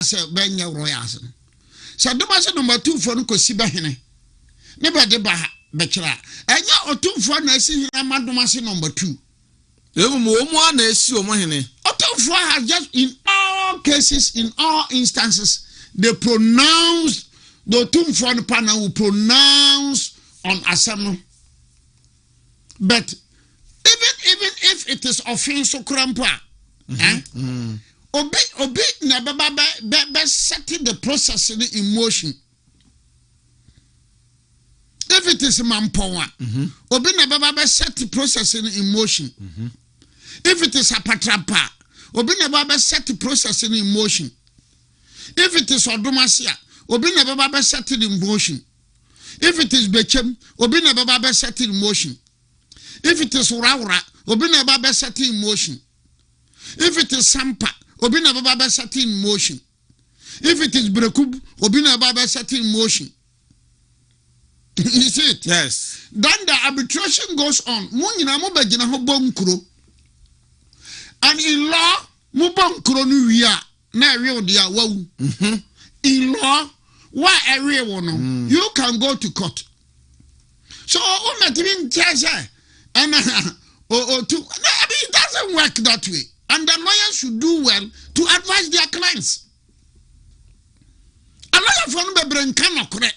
say benya royals. So do number 2 for no kosi bahene. Never de ba bechra. Enya otumfo na esi amadumase number 2. Omo na esi omo hene. Otumfo has just in all cases, in all instances, they pronounce the otumfo panel will pronounce on asano. But even if it is offense so crampa, Obi na be setting the process in motion. If it is mampowa, Obi na be set the process in motion. If it is apatrapa, Obi na be set the process in motion. If it is odumasia, Obi na be set it in motion. If it is bechem, Obi na be set it in motion. If it is uraura, Obi na be set it in motion. If it is sampa, Obi na be set it in motion. If it is brekub, Obi na be set it in motion. You see it? Yes. Then the arbitration goes on. Munyina mo begina ho bonkuro. And in law, mo bonkuro nu wia na real dia wawu. In law, why area one? You can go to court. So not even and it doesn't work that way. And the lawyers should do well to advise their clients. A lawyer for no be kan okore.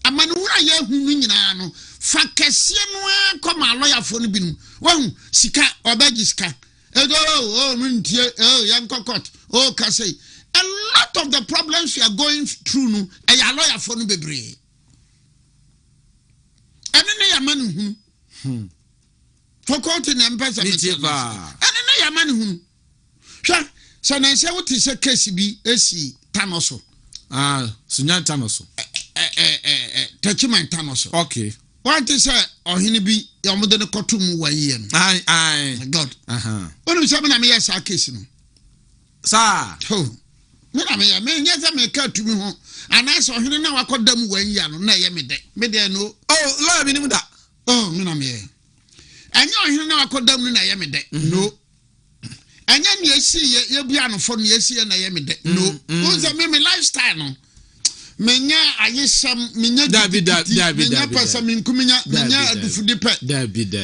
Amanura ye hunu nyina no fa kese no come a lawyer for no binu won sika obaji sika ntie yankokot kasei. A lot of the problems you are going through no a lawyer for no bebre ene ya manu hunu for court in empesa ene ya manu hunu hwa so na se wuti se case bi esi tanoso sunya tanoso Tachiman Tanoso. Okay. What is ohini bi yomude ne kotum 1 year. Aye. God. Onu se na me yes case no. Sir. Me na me nyeza me ka tumi ho. Anase ohini na wakodam 1 year no na ye me de. Me de no. Oh, lawyer bi ni mu da. Oh, me na me. Anya ohini na wakodam na ye me de. No. Anya ni esi ye bia no fo no esi na ye me de. No. Unza me lifestyle no. Menya ayesam menya David menya pesa minkuminya menya adufudi pe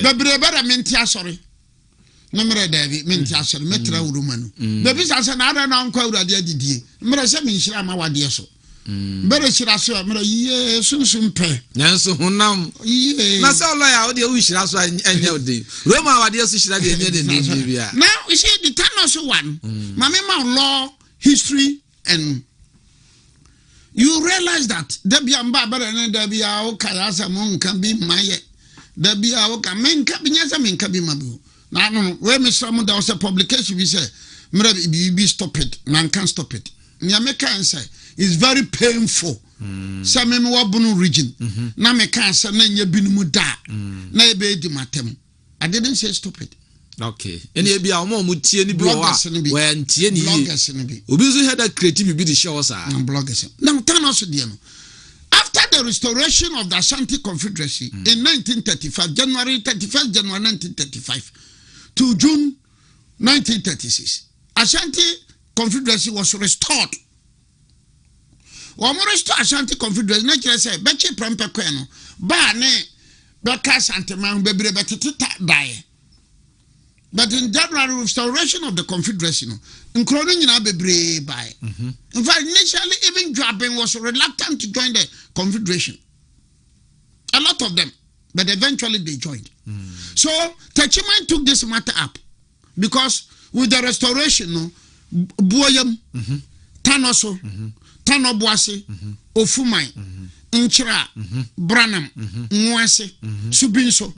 bebrebe menti asori na mere David menti asori metra uruma no bebi sanse na ada na nkwa urade adidie mere se minhira ma wade so bere hira so mere ye sunsun pe nanso honam na se lawyer wo de wo hira so enye ode Roma wade so hira de enye de bia now you see the Thanos one mama law history and you realize that Debbie and Barbara and Debbie are Kayasa Mon can be my Debbie are men cabinyasa men can be mabu. Now, where Mr. Munda was a publication, we say, maybe stop it, man can't stop it. Nyameka and say, it's very painful. Some in Wabunu region, Nameka, some men yabin muda, Nabe di matem. I didn't say stop it. Okay. Any be our mom would tie any when tie any Obi had a creative be the show and bloggers. Now turn us again. After the restoration of the Ashanti Confederacy in 1935, January 31st, January 1935 to June 1936, Ashanti Confederacy was restored. When we restore Ashanti Confederacy, naturally say, Bechi Prempe Kweno, Bane, Beka Santeman, Bebre Betita die. But in January, restoration of the Confederacy, including in Abebre by. In fact, initially, even Jabin was reluctant to join the Confederation. A lot of them, but eventually they joined. So, Techiman took this matter up because with the restoration, Boyam, Tanoso, Tanobuase, Ofumai, Inchira, Branham, Nwase, Subinso.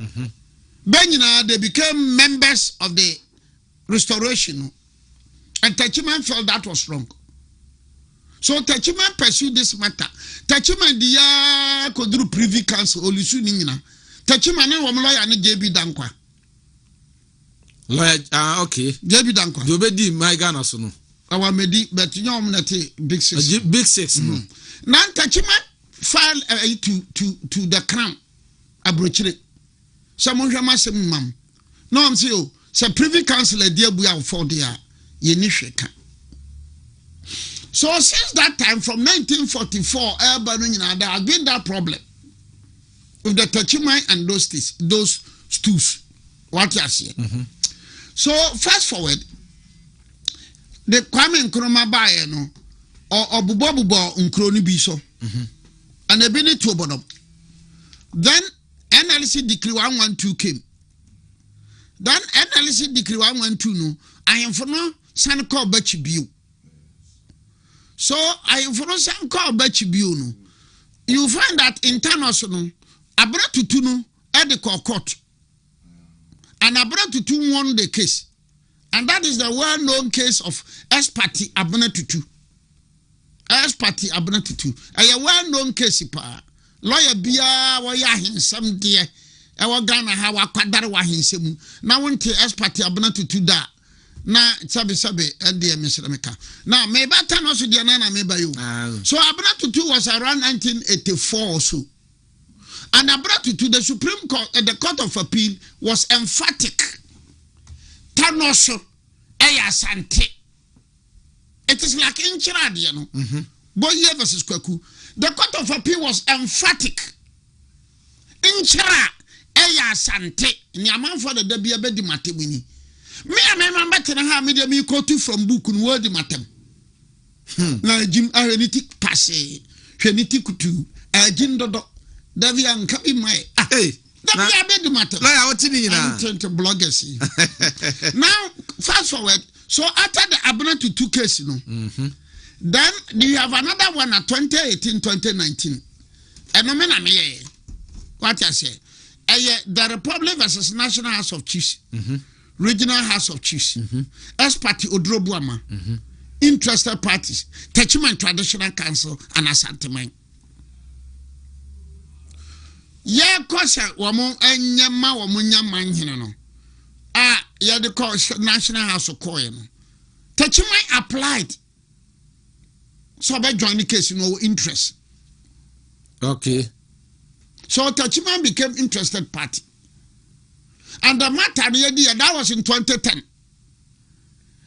Benina, they became members of the restoration, and Techiman felt that was wrong. So Techiman pursued this matter. Techiman dia kodru privy council olusu nina. Techiman na lawyer ni JB Dankwa. Lawyer okay. JB Dankwa. Dobedi my Ghana so no. Our medi but nyom na te big six. Big six no. Now Techiman filed to the crown abrochire. Someone masem mam. No am say o, say privy council e dia bua for dia ye ni hweka. So since that time, from 1944, there has been that problem with the Techimai and those stools. What you see? So fast forward, the Kwame Nkrumah bae no, or bubo Nkroni biso, and they been it to bottom. Then NLC decree 112 came. Then NLC decree 112 no, I am for no san call Bachibiu. So I am for no san call Bachibiu no. You find that international Abra Tutu no at the court. And Abra Tutu won the case. And that is the well-known case of Espati Abna Tutu. Espati Abna Tutu. A well-known case. Lawyer Bia, Wayahin, some dear. Our Ghana, how I quadar Wahin. Now, one tea Espati Abna Tutu da. Now, Sabi, and dear Mr. America. Now, maybe I also the Nana, maybe you. So Abna Tutu was around 1984 or so. And Abra to the Supreme Court, the Court of Appeal was emphatic. Tanoso, Eya Sante. It is like in Chirad, you know. Boye versus Kwaku. The Court of Appeal was emphatic. In Chira, Eya Sante. Nyaman for the Debia Bedi Matemini. Me, I remember Tenaha media me quoted from book and word matem. Now, Jim Arenitic passe, Trinity Kutu, Jim Dodo. Davian kabi mai. Hey. Davian be the matter. No, I want to bloggers. Now, fast forward. So after the Abna Tutu case, you know, then you have another one at 2018, 2019. And what I say? The Republic versus National House of Chiefs, Regional House of Chiefs, Party Odrobuama, interested parties, Techiman Traditional Council, and Asanteman. Yeah, cause woman and Yama woman no. Yeah, the cause National House of Coin. Techimai applied. So by joining the case, no interest. Okay. So Techimai became interested party. And the matter that was in 2010.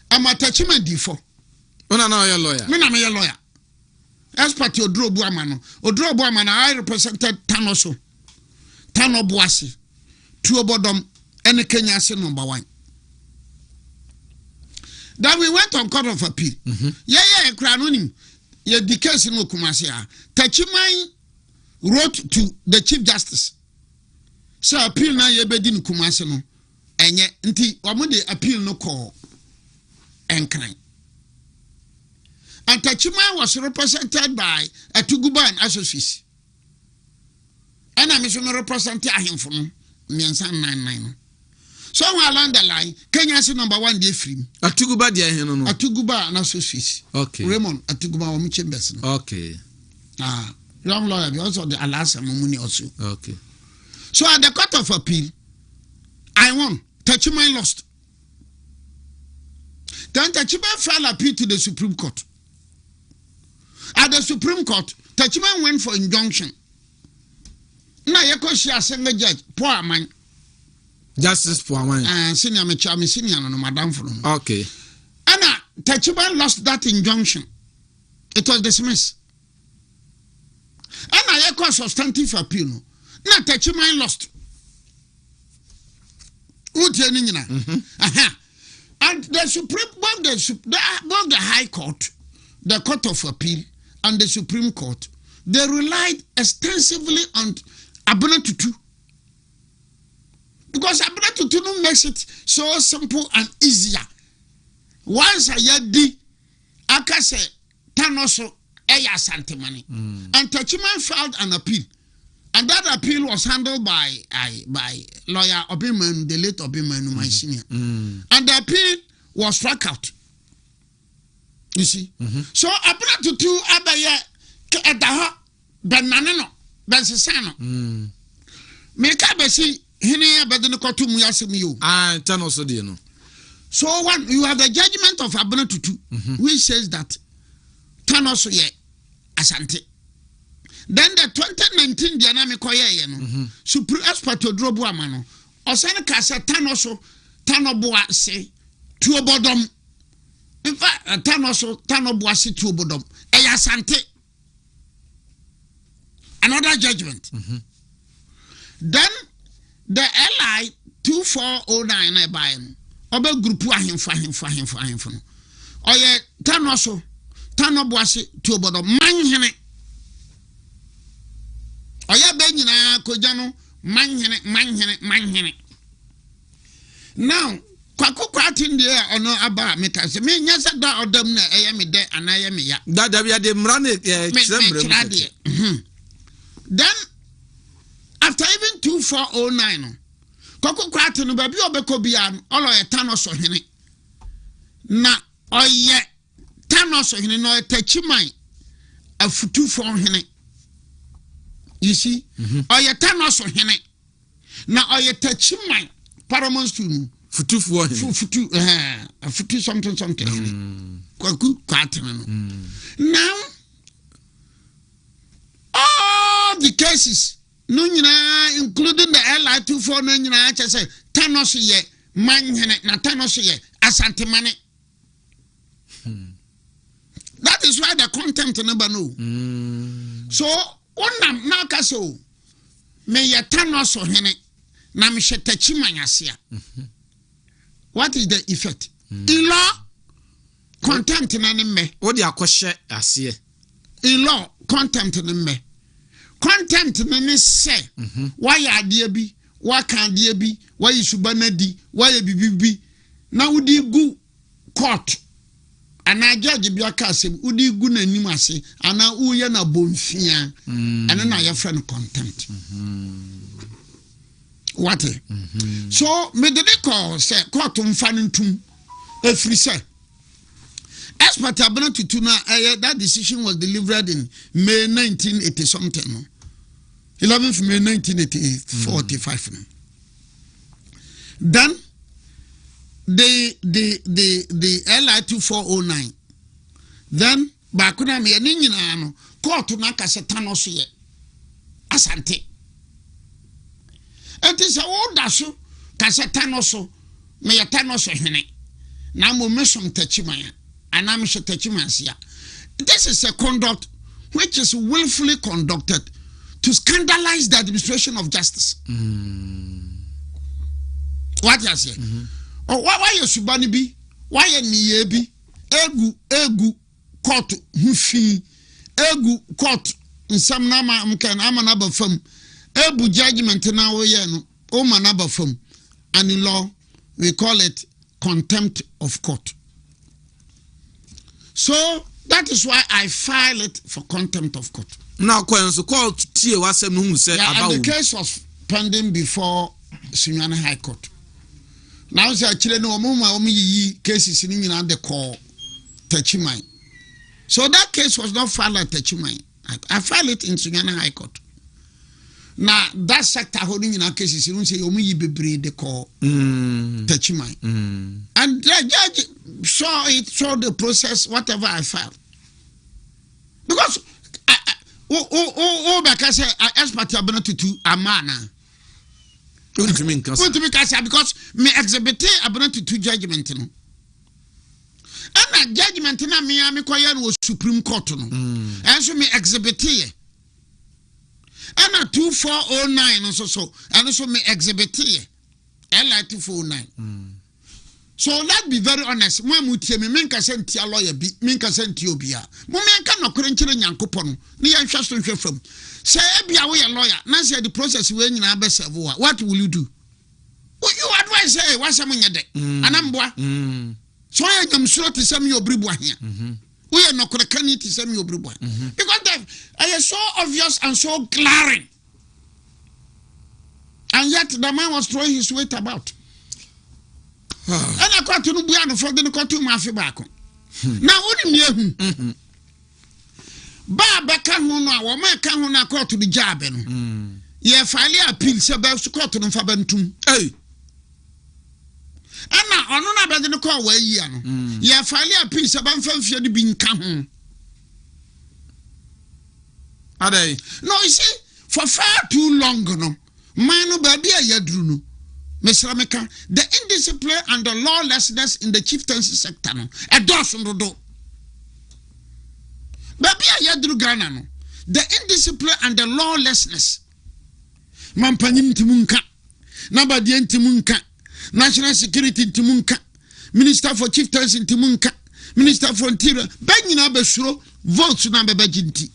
I'm a Techimai D4. No, you're a lawyer. Me, I'm a lawyer. As part of Odrobuamano, I represented Tanoso. Tano Boasi, two bodom, and Kenya number 1. Then we went on Court of Appeal. Yeah, Cranonim, the case in Okumasia. Techimai wrote to the Chief Justice. So appeal na ye bedin Kumasino, and yet, Wamudi appeal no call and crime. And Techimai was represented by a Tuguban Associates. And I'm representing him from Miansan 99. So along the line, Kenya's number 1 day free. Atuguba dia heno no. Atuguba and associates. Okay. Raymond Atuguba wa Chambers. Okay. Young lawyer, also the Alasa Mumuni also. Okay. So at the Court of Appeal, I won. Techimai lost. Then Techimai filed appeal to the Supreme Court. At the Supreme Court, Techimai went for injunction. Now you can see a single judge, poor man. Justice for one. Senior Michami, senior, no madam from. Okay. Anna, Techimai lost that injunction. It was dismissed. Anna, you can substantive appeal. Now Techimai lost. And the Supreme, both the High Court, the Court of Appeal, and the Supreme Court, they relied extensively on Abuna Tutu. Because Abuna Tutu makes it so simple and easier. Once a yadi, Akase, Tanoso, Eya Santemani. And Techimai filed an appeal. And that appeal was handled by lawyer Obiri, the late Obiri, my senior. And the appeal was struck out. You see? So Abuna Tutu Abaya Adaha Benanano Bensano. Make up a see Hine Badenokotu Muyasimiu. Tanoso Dino. So one you have the judgment of Abuna Tutu, which says that Tanoso ye Asante. Then the 2019 dynamic Supreme Expert 2019 In fact, Tano Boasi to Bodom. Eya Sante. Another judgment. Then the LI 2409 I buy him. Obe group him for him. Oye Tano Boasi to Bodom. Man Oya Benina Kojano. Man Now, Kwaku Kratin there or no about me, me, yes, that or them, I am dead and I am ya. That we are the running. Then, after even 2409, Kwaku Kratin, baby, Obeko Bian, all a Thanos or Henny. Na, or yet Thanos or Henny, no, a Techimai, a futu for Henny. You see, or yet Thanos or Henny. Now, or yet Techimai. Paramount to futu something. Now, all the cases, including the LI 2409, I say Thanos ye, na Thanos ye, Asante Mane. That is why the contempt never know. So, one now kaso, may ye Thanos or hene. What is the effect? In law, contempt in me. What do you question? In law, contempt in me. Contempt in me say, why are dear be? Why can't dear be? Why is Subanadi? Why a BB? Now would you go court? And I judge your castle, would you go and and now Uyana Bonfia, and then I have friend contempt. What? So, me de call say court fantum a free say. As per tabernatu tuna, that decision was delivered in May 1980 something. 11th May 1945. Then the LI 2409. Then bakuna me nyina no court na kase Thanos ye. Asante. It is a old dasu, Casatanoso, may a Thanos hene. Now, Momesom Techimaya, and I'm sure Techimasia. This is a conduct which is willfully conducted to scandalize the administration of justice. What you say? Or why you Subani be? Why you be? Egu, court, hufi, egu, court, in some nama, amanaba firm. Ebu judgment now o manaba from, and in law we call it contempt of court. So that is why I file it for contempt of court. Now, so called Tia Wasem who said about the case was pending before Sunyana High Court. Now say actually no omi cases in the call Techimai. So that case was not filed at Techimai. I filed it in Sunyana High Court. Now that sector holding in our cases, you don't say omi bebre de call Techimai. And the judge saw the process, whatever I filed. Because because expert ability amana. Because me exhibit ability to judgment. And that judgment na me was Supreme Court. And so me exhibit here. And a 2409 and so and also me exhibit here. LI 2409. So let's be very honest. When we tell me, menka senti a lawyer be, menka senti obia. Momenka no krenchire nyankopon. Ni yan hwaso nhwe fam. Say ebia we a lawyer. Na say the process we nyina be serve. What will you do? You advise say what some nyede. Anamboa. So I am sure to send me Obiri Boahen. We are not krekani to send me Obiri Boahen. Because I is so obvious and so glaring. And yet the man was throwing his weight about. And I got to know for the cotton mafia back. Now, what do you mean? Baba Kahuna, or my Kahuna caught to the job. Ye finally appeals about to cotton and Fabentum. Hey. And now, on another than the call where ye are. Ye finally appeals about Fanfia being come. Are they? No, you see, for far too long, no. Manu baby, I yadruno. Mesrameka, the indiscipline and the lawlessness in the chieftaincy sector no e doso ndodo. Baby ayadru Ghana no, the indiscipline and the lawlessness. Mampanyim timunka, nabadi timunka, national security timunka, minister for chieftaincy timunka, minister for interior, banyina besuro votes na bebajinti.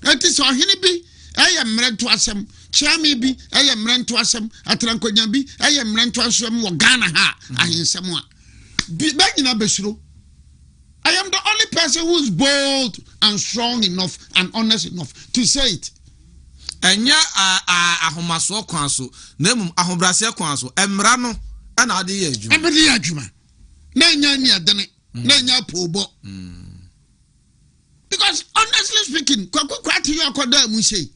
Eti so hini bi eye mrentu asem, chiami bi eye mrentu asem, atrankonya bi eye mrentu asem wo Ghana ha ahensem a. Banyina besuro. I am the only person who is bold and strong enough and honest enough to say it. Enya ahomaso kwanso nemum ahobrase kwanso emra no ana ade ye adwuma abede ye adwuma na enya ni adene na enya pobo because honestly speaking kwakwati you akoda mu say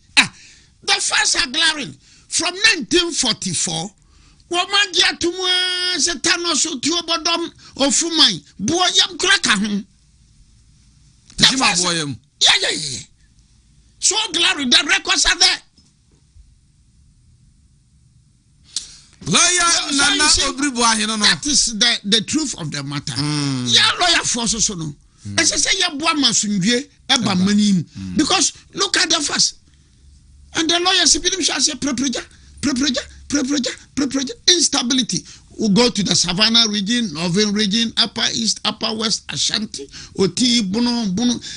the first glaring from 1944 womagia tumu setano so tuobodom ofuman boyam kraka ho tijima boyam yeah so glory the records are there. Lawyer Nana Obiri Boahen no. That is the truth of the matter. Yeah, lawyer force so no. As I say, ya boa masundwe eba manim because look at the first. And the lawyers shall say prepreja instability. We go to the Savannah region, Northern region, Upper East, Upper West, Ashanti, Oti, Bono,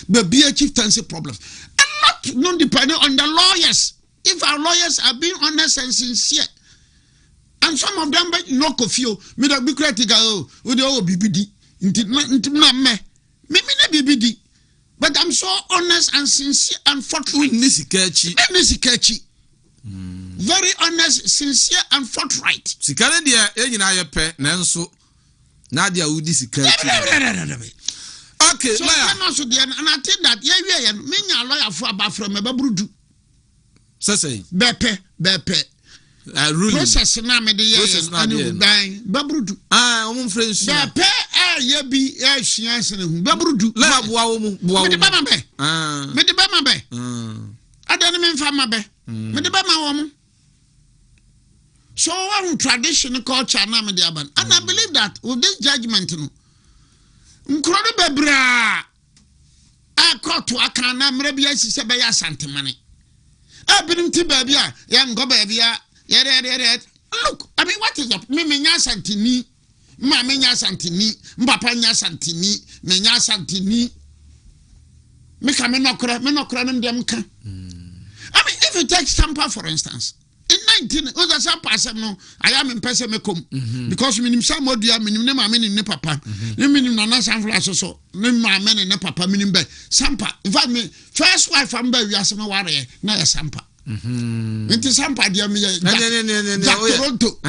but be a chieftaincy problems. And not non-dependent on the lawyers. If our lawyers are being honest and sincere, and some of them knock off you, me that be critical, with the old BBD, BBD. But I'm so honest and sincere and forthright. Very honest, sincere, and forthright. Sikare dia enyina yepe nanso na dia udi sikare. Okay, so also there, and I think that yeah, many lawyer for about from Babrudu. Say bepe. Ruling process na me de and dying Babrudu. Friends. Bepe ye bi hwianse ne hu Babrudu. La boa me de ba mabe. Me de ba mabe. Adani me mfa mabe. Me de ba ma wo mu. So one traditional culture na me de aban. And I believe that with this judgment no. Nkrodo bebra a court aka na mre bia sise be ya santemane. Abinim ti ba bia ya ngo ba bia ya look, I mean what is up? Me nya santini, ma me nya santini, mbapa nya santini, me nya santini. Me ka me nokra nem dem ka. I mean if you take Sampa for instance, in 19 was a person no I am in person me come because minim samodia minim ne ma me ne papa ne minim nana sanfla so ne ma me ne papa minim be Sampa in fact me first wife am be wi asem ware na ya Sampa nti Sampa dia me Toronto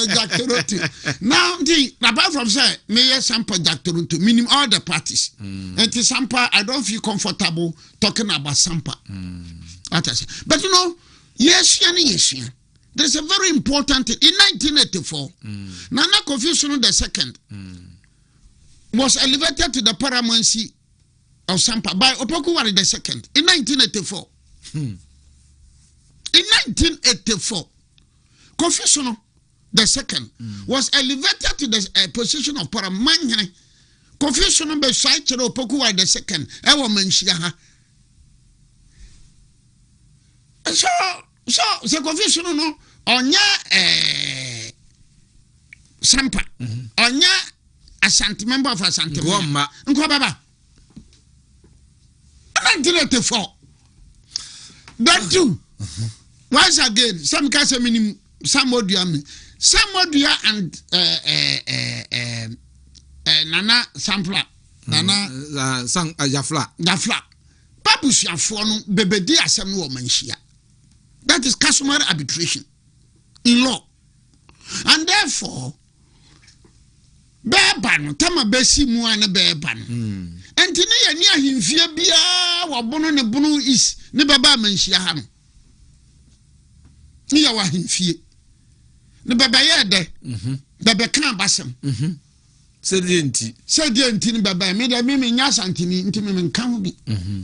Jack Toronto now apart from say me Sampa Jack Toronto minim all the parties nti Sampa I don't feel comfortable talking about Sampa but you know yes. There's a very important thing. In 1984, Nana Kofi the second was elevated to the paramountcy of Sampa by Opokuwari the second in 1984. In 1984, Kofi the second was elevated to the position of paramount. Kofi be side to Opokuwari the second. Ewa menshia. So confusion no onya Sampa onya Ashanti member of Ashanti nko baba 1984 that too once again some case minim Samodia and Nana Sampla Nana sang Jafla babusuafo no bebedi asem no manhia. That is customary arbitration in law. And therefore, beban, tama besi muane beban. And tini ya himfia bia wabono ne bono is ne baba manhia ha no. Ni ya wa himfie. Ne baba ye de. Baba kan basem. Sedienti ni baba me da me nya santini nti me nkan bi.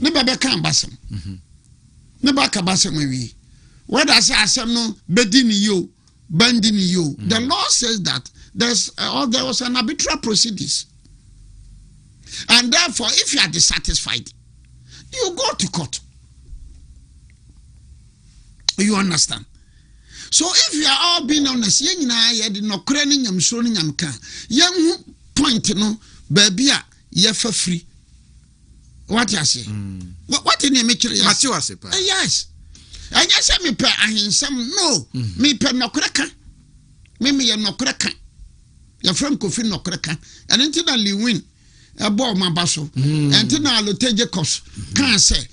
Ne baba kan basem. Ne ba ka basem wi. What I say asem no bedini yo bandini yo. The law says that there was an arbitral proceedings. And therefore, if you are dissatisfied, you go to court. You understand? So if you are all being honest, you did not craning yam showing yam can. Young point no baby ye for free. What you say? What in the mature? Yes. And you say me pay and some no. Me pay no cracker. Me no cracker. Your friend Kofi no cracker. And until I win. A ball my basso, and then I'll take Jacobs. Can't say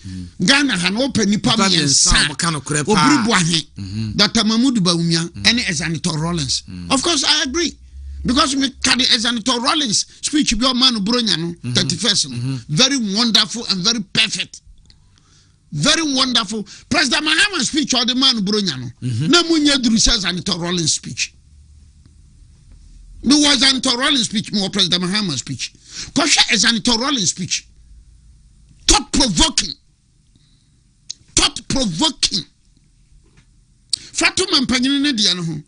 Ghana had open the public and some kind of crap. Obiri Boahen, Dr. Mahmoud Baumia, and Ezanito Rollins. Of course, I agree. Because me carry Ezanito Rollins speech of your man Bronyano, 31st. Very wonderful and very perfect. Very wonderful. President Mahama's speech or the man Bronyano. No Munya Drusa's Anito Rollins speech. No was Anito Rollins speech, more President Mahama's speech. Kosha is an Rollins speech. Thought provoking. Fatuma Panini Diano.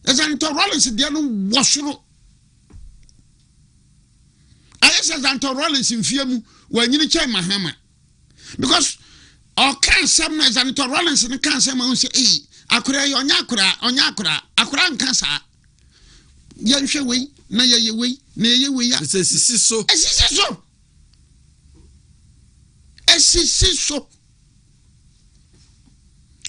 As an Rollins Diano Washro. I said Anto Rollins in Fiamu when you check Mahama. Because or can't some as Anto Rollins and can't say, Akura, Onyakura, Akura and Cancer. Yanshawi, Nayawi, Nayawi. It says so. So.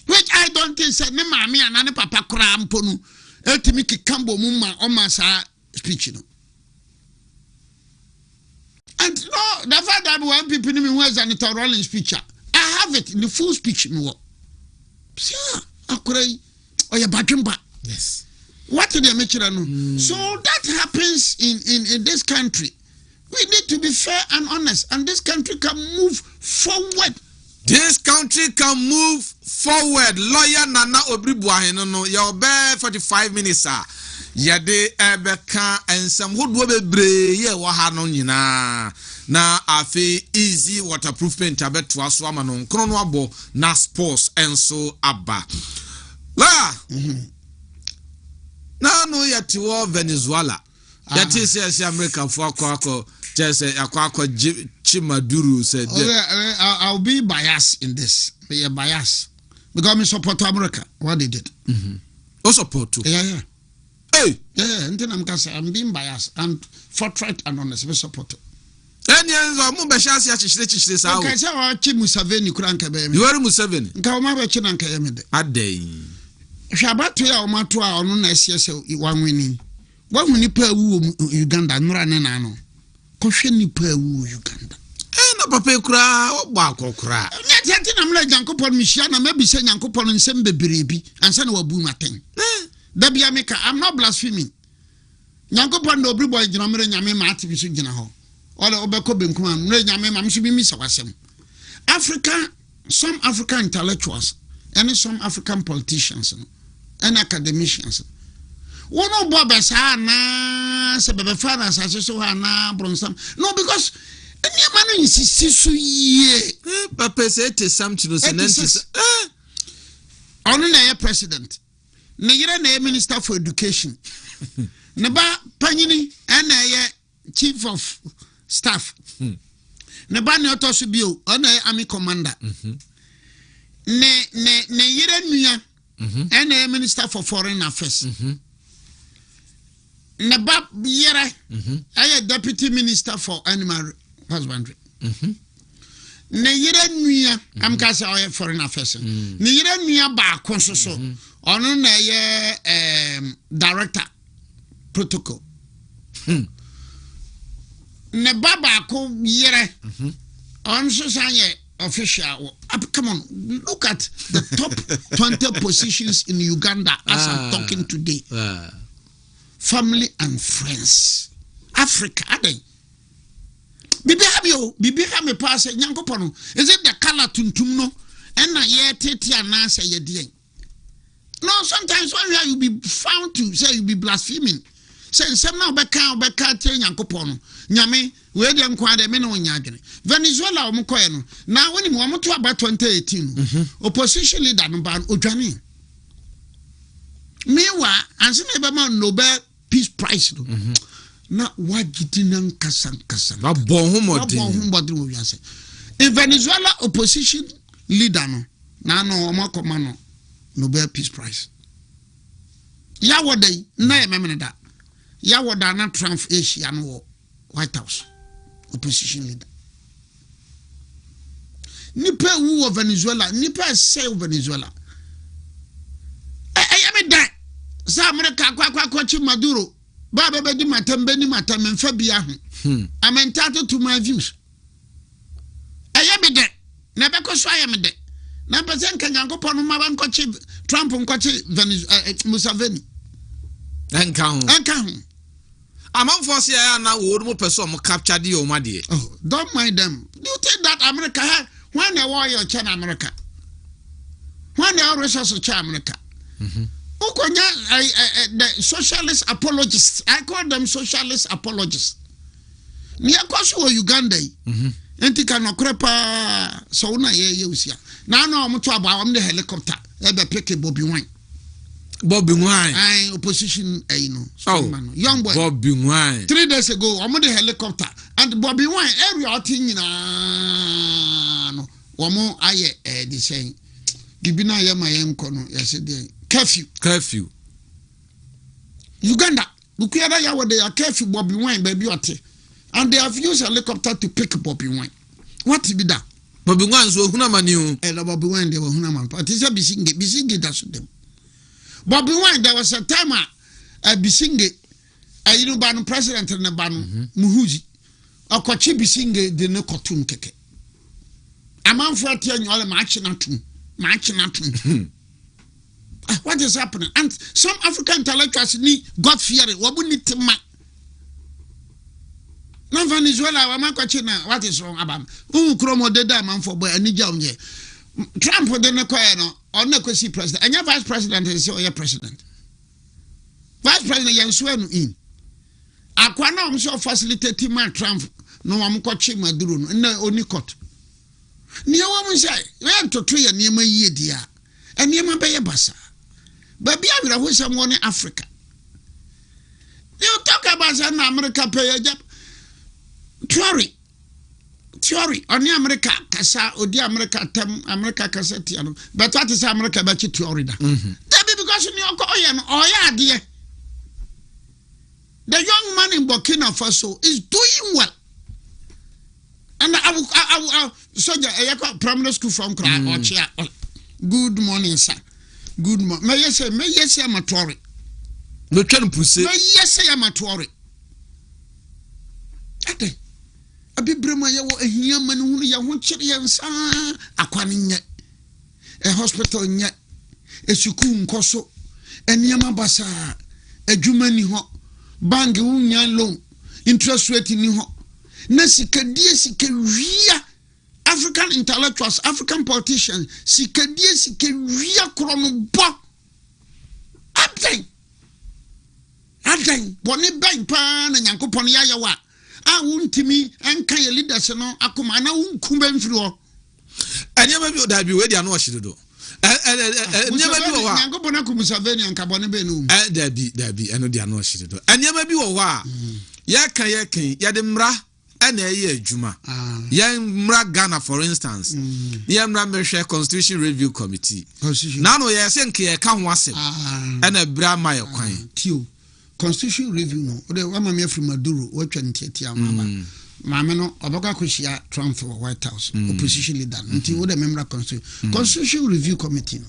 Which I don't think said no mammy and Anna Papa Cram Ponu, Eltimiki Cambo Mumma Omasa speech. And no, the fact that one people in me was an Italian speech. I have it in the full speech. Sir, Akure, or your Bajumba. Yes. What did they make it? So that happens in this country. We need to be fair and honest, and this country can move forward. This country can move forward. Lawyer Nana Obiri Boahen no your be 45 minutes yade ebeka and some would be ye wa ha no nyina na afi easy waterproof paint abeto aso ama no nkro no abo na sports enso aba la na no yati wo Venezuela yati say America for akwa just akwa Chimaduru said I'll be biased in this. Be a bias because I support America what they did. Oh support too. Yeah. Hey. Yeah, and then I'm being biased and forthright and honest. We support it. And yes, I'm be chance ya chishire sa. Okay, say wa chi Museveni kuranka be me. You are Museveni. Nka o ma be chi na nka yeme de. Adey. Hwabato ya o ma to a ono na esiese wanwini. Wanwini pa wu Uganda nura ne na no. Kohwe ni pa wu Uganda. Na papa kura ogba akokura. Nya tete na mla Nyankopon mihia na mabisa Nyankopon nsem beberebi ansa na wabu maten. Da bia meka I'm not blaspheming. Nyankopon na Obiri boy gina mre nyame ma atibi so gina ho. Ole obeko benkum am mre nyame ma mso bi mi sawasem. Some African intellectuals and some African politicians and academicians. One of Bobesa na se bebe fara sa so na bronsam. No, because any man insist so ye. Papa said it something no sense. Only na president. Na yire na minister for education. Na ba panyini na chief of staff. Na ba na otoso bio, ona army commander. Ne yire nua. Na minister for foreign affairs. Na ba yere deputy minister for animal husbandry. Na yere nua am ka say oye foreign affairs. Na yere nua ba konso so. Ono na ye director protocol. Ne baba ko yere on so say official. Come on, look at the top 20 positions in Uganda as I'm talking today. Family and friends. Africa, are they? Bibi have me pass Nyankopon. Is it the color tuntum no? And na ye tete anasa ye die. No, sometimes when you be found to say you be blaspheming. say some now beka te Nyankopon no nyame we de nkwa de me no nya adwene Venezuela o mkoye no na woni mo to aba 2018 opposition leader no ban odwane mewa anse na be ma Nobel Peace Prize no na wagidi nan kasa na bon humodi wo wiase in Venezuela opposition leader no na no o makoma no Nobel Peace Prize ya wodai na ye memene da ya woda na Trump Asia no White House opposition leader nipa wu Venezuela nipa say Venezuela ayame da sa America kwa chi Maduro ba be di matambe ni matamemfa bia ho I'm entitled to my views ayame da na be ko so ayame da na pese nka Nyankopon no ma ban ko chi Trump nko chi Venezuela Museveni enka ho amanfo se ya na wo mo person mo capture the o made oh don't mind them do you think that America when they war your China America when they Russia so China America the socialist apologists I call them socialist apologists ni akoso Uganda enti kan okrepa so na ye usia na na o to aba am the helicopter e be pick Bobby Wine opposition young boy Bobby Wine 3 days ago I'm the helicopter and Bobby Wine area thing no womo aye the saying gibina ya mayenko no yesede curfew Uganda ukuyada ya wode ya curfew Bobby Wine baby ote and they have used a helicopter to pick Bobby Wine what be that Bobby Wine so huna mani o Bobby Wine they were huna man but it's a bisinge that should them Bobby Wine there was a time a bisinge you know ban president na ban muhuzi okochi bisinge de ne kotum keke amanfo atia nyole match na tum what is happening and some African intellectuals ni God fearing wabu ni tema na Venezuela wa makochi na what is wrong about kromo de da amanfo boy anija onye Trump de ne koye no on na kwesi president anya vice president is your president vice president yansuanu in akwa na om so facilitate man Trump no am kochi Maduro no na oni court ni wo mun say we to ya niema yie dia eniema be ye basa baby awira ho sam woni Africa you talk about an America pay job theory on America kasa odi America tem America kasa tiano but what is America ba chi theory da that be because ni okoye no oya ade the young man in Burkina Faso is doing well and I soldier primary school from Kra Ochia good morning sir good morning me yes amatori no twan puse me yes amatori ade abibrema ye wo ahia mane hunu ye ho kire ye nsa akwane nye hospital nye esuku nkoso eniama basa adwuma ni ho bank unya loan interest rate ni ho na sikadie wia African intellectuals African politicians sikadie wia krono bo aden boni ben pa na Nyankopon ya yewa wontumi enka ye leaders no akoma na wonkumba mfiri ho anyama bi odabi we dia no ohyidodo anyama bi wo ha Nyankopon akumusaveni anka bone be no dabi eno dia no ohyidodo anyama bi wo ha ya kan ya de mra ana ye adwuma ya mra Ghana for instance ya mra mehwe constitution review committee na no ye se nke ye ka ho asem ana bra ma ye kwan tio constitution review no o de wa mama afri Maduro wa twa ntiati amama mama no oboka koshia Trump for White House opposition leader nti o de member constitution review committee no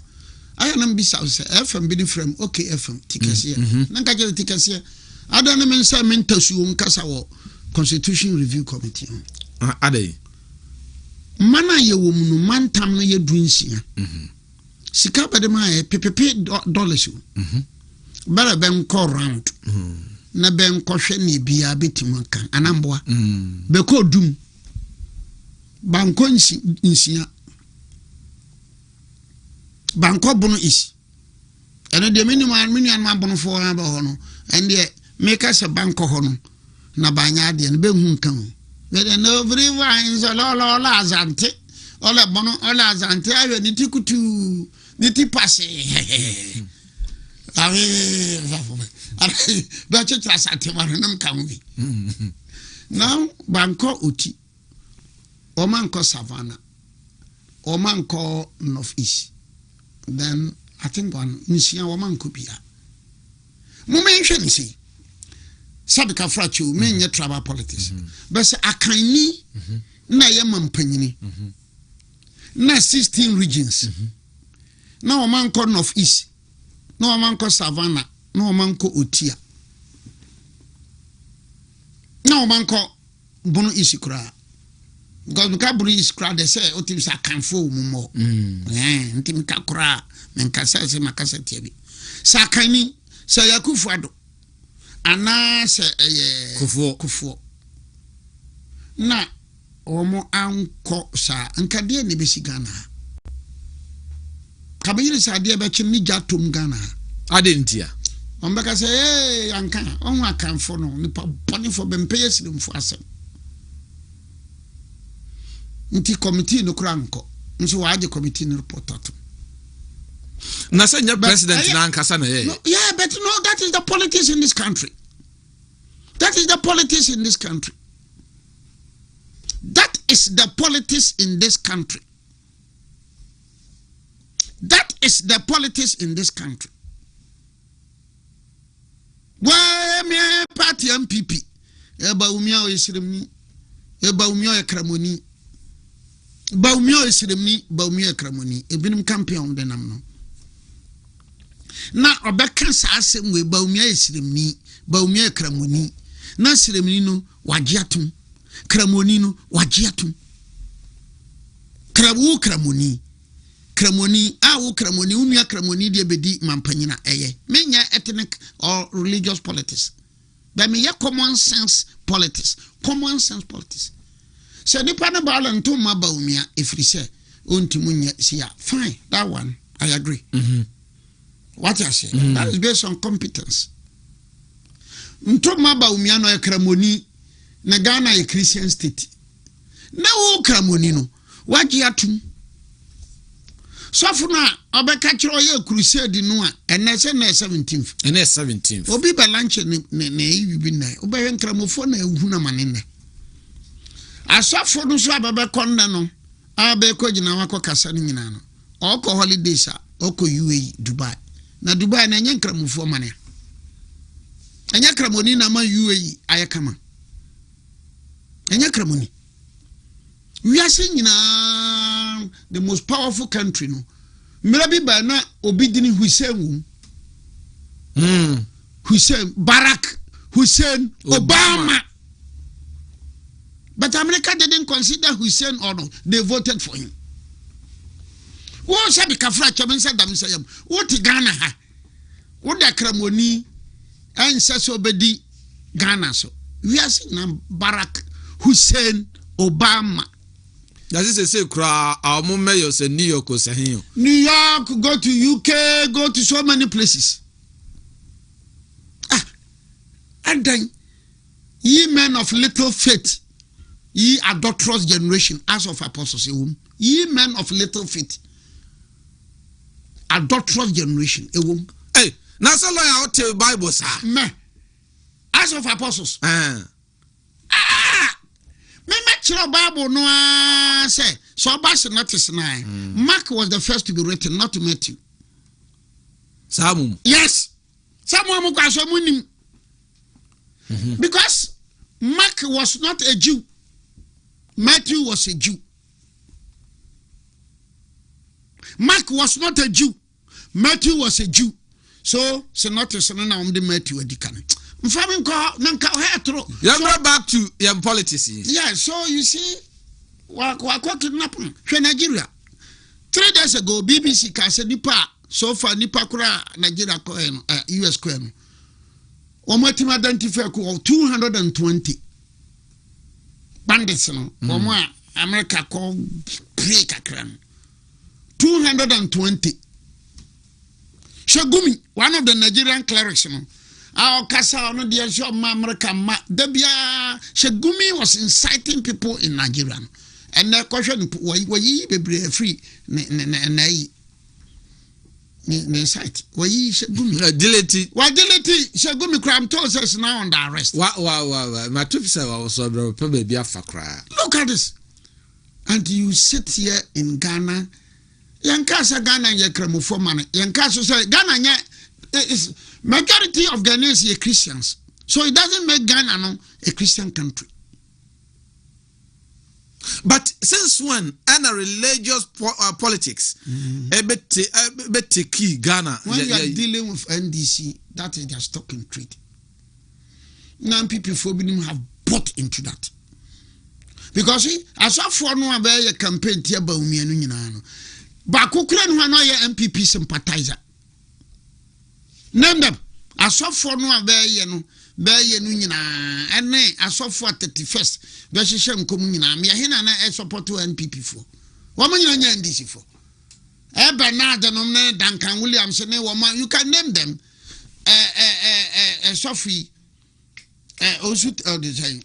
aya na mbisa se FM bi different okay FM tikase na nka je tikase ada na mensa mentasu nkasa wo constitution review committee adai mana ye wo mu no mantam no ye dunsia sika bade ma ye pepepe dollars bara ben ko round na ben ko hwe ne bia betim kan anamboa be ko dum banko nsia banko bono isi eno de minimum bono fo ha ba ho no ende make us a bank hono na banya de no be hu kan we dey no every wine so lo azante ola bono ola azante ayo ni tikutu ni tipase awe ba che tra sante maro nam kan wi now banko oti o manko savannah o manko north east then I think one nsia o manko bia mo menhwe ni sei sabika frachu menye tribal politics but akanni na ye mampanyini na 16 regions na o manko north east na o manko savannah na o manko otia na o manko bono isikura because nka bono isikura de say otim sa kanfo mumo ntim ka kura menka say makasa tiabi sa kanni sa yakufu ado ana se kufuo na omo anko sa nkade ne besi Ghana kabayire sa de be chim ni jatom Ghana adentia ombeka se anka onwa akanfo no nipa boni fo bempeye sirimfo asem nti committee no kranko nso waaje committee no report ato na senya president na ankasa na ye yeah but no that is the politics in this country. That is the politics in this country. That is the politics in this country. That is the politics in this country. Why me party MPP? Eba umia isiremni. Eba umia ekramoni. Ba umia isiremni, ba umia ekramoni. Ebinim campaign de nam no. Na obeka sa asem we ba umia isiremni, ba umia ekramoni. Na siremni no wagiatum. Kramoni no wagiatum. Krawu kramoni. Kramoni awu kramoni unia kramoni de bedi mampanyina eye. Menya ethnic or religious politics. But me common sense politics. Common sense politics. So nipa na ba lanto ma ba umia ifri se ontimunya siya. Fine, that one I agree. What I say? That is based on competence. Ntoma ba umia no ekramoni na Ghana a Christian state. Na wo kramoni no wagi atum. So na obeka kiro ye crusade no a ene se na 17th. Ene 17th. Obi ba lunch ne yibi na. Obi yen kramofo na ehu na manene. Asafo no so abebe konda no. Abe ko gina wako kasa ni nyina no. Oko holidays a oko UAE Dubai. Na Dubai na nyen kramofo mane. Enya kramoni na ma UAE ayekama. Enya kramoni. We are seeing the most powerful country no. Maybe by now obidini Hussein Hussein Barack Hussein Obama. But America didn't consider Hussein or no. They voted for him. What sabi kafra chaben sa dam sayam. What Ghana ha? What the kramoni and so bedi Ghana so. We are seeing Barack Hussein Obama. Does it say cry our mayor say New York or Sahio? New York, go to UK, go to so many places. And then ye men of little faith, ye adulterous generation, as of apostles, ye men of little faith, adulterous generation, hey, that's a lie out to Bible, sir. Me, as of apostles. Me match Bible no say so bas notice nine. Mark was the first to be written, not Matthew. Samum. Yes. Someone because Mark was not a Jew. Matthew was a Jew. Mark was not a Jew. Matthew was a Jew. So notice na the Matthew edikan. You go back to your politics. Yeah, so you see, kidnapping. Nigeria. 3 days ago, BBC said nipa so far nipa kura Nigeria US coin. Omotim identify 220 bandits no. Omo America call break akran. 220. Shagumi, one of the Nigerian clerics no. Our Casa no dear show America Debia Shegumi was inciting people in Nigeria. And the question were ye be free ne site were ye Shegumi delete why delete Shegumi crime tells us now on the arrest. Wow my trip said I was probably be a fakra. Look at this. And you sit here in Ghana. Yankasa Ghana Yakramo man. Yankaso say Ghana is majority of Ghanaians are Christians. So it doesn't make Ghana no a Christian country. But since when and a religious politics key Ghana when you are dealing with NDC, that is their stock in trade. Now people for have bought into that. Because I saw for no a campaign tia ba umi anu nyina no. Ba kokura no na ye MPP sympathizer. Name them. I saw for no ye no nyina ene I saw for 31st. Be hihye nkom nyina me he na na support NPP for. Wo mo nyina nya NDC for. Bernard no na Duncan Williams ne wo man you can name them. Sophie also the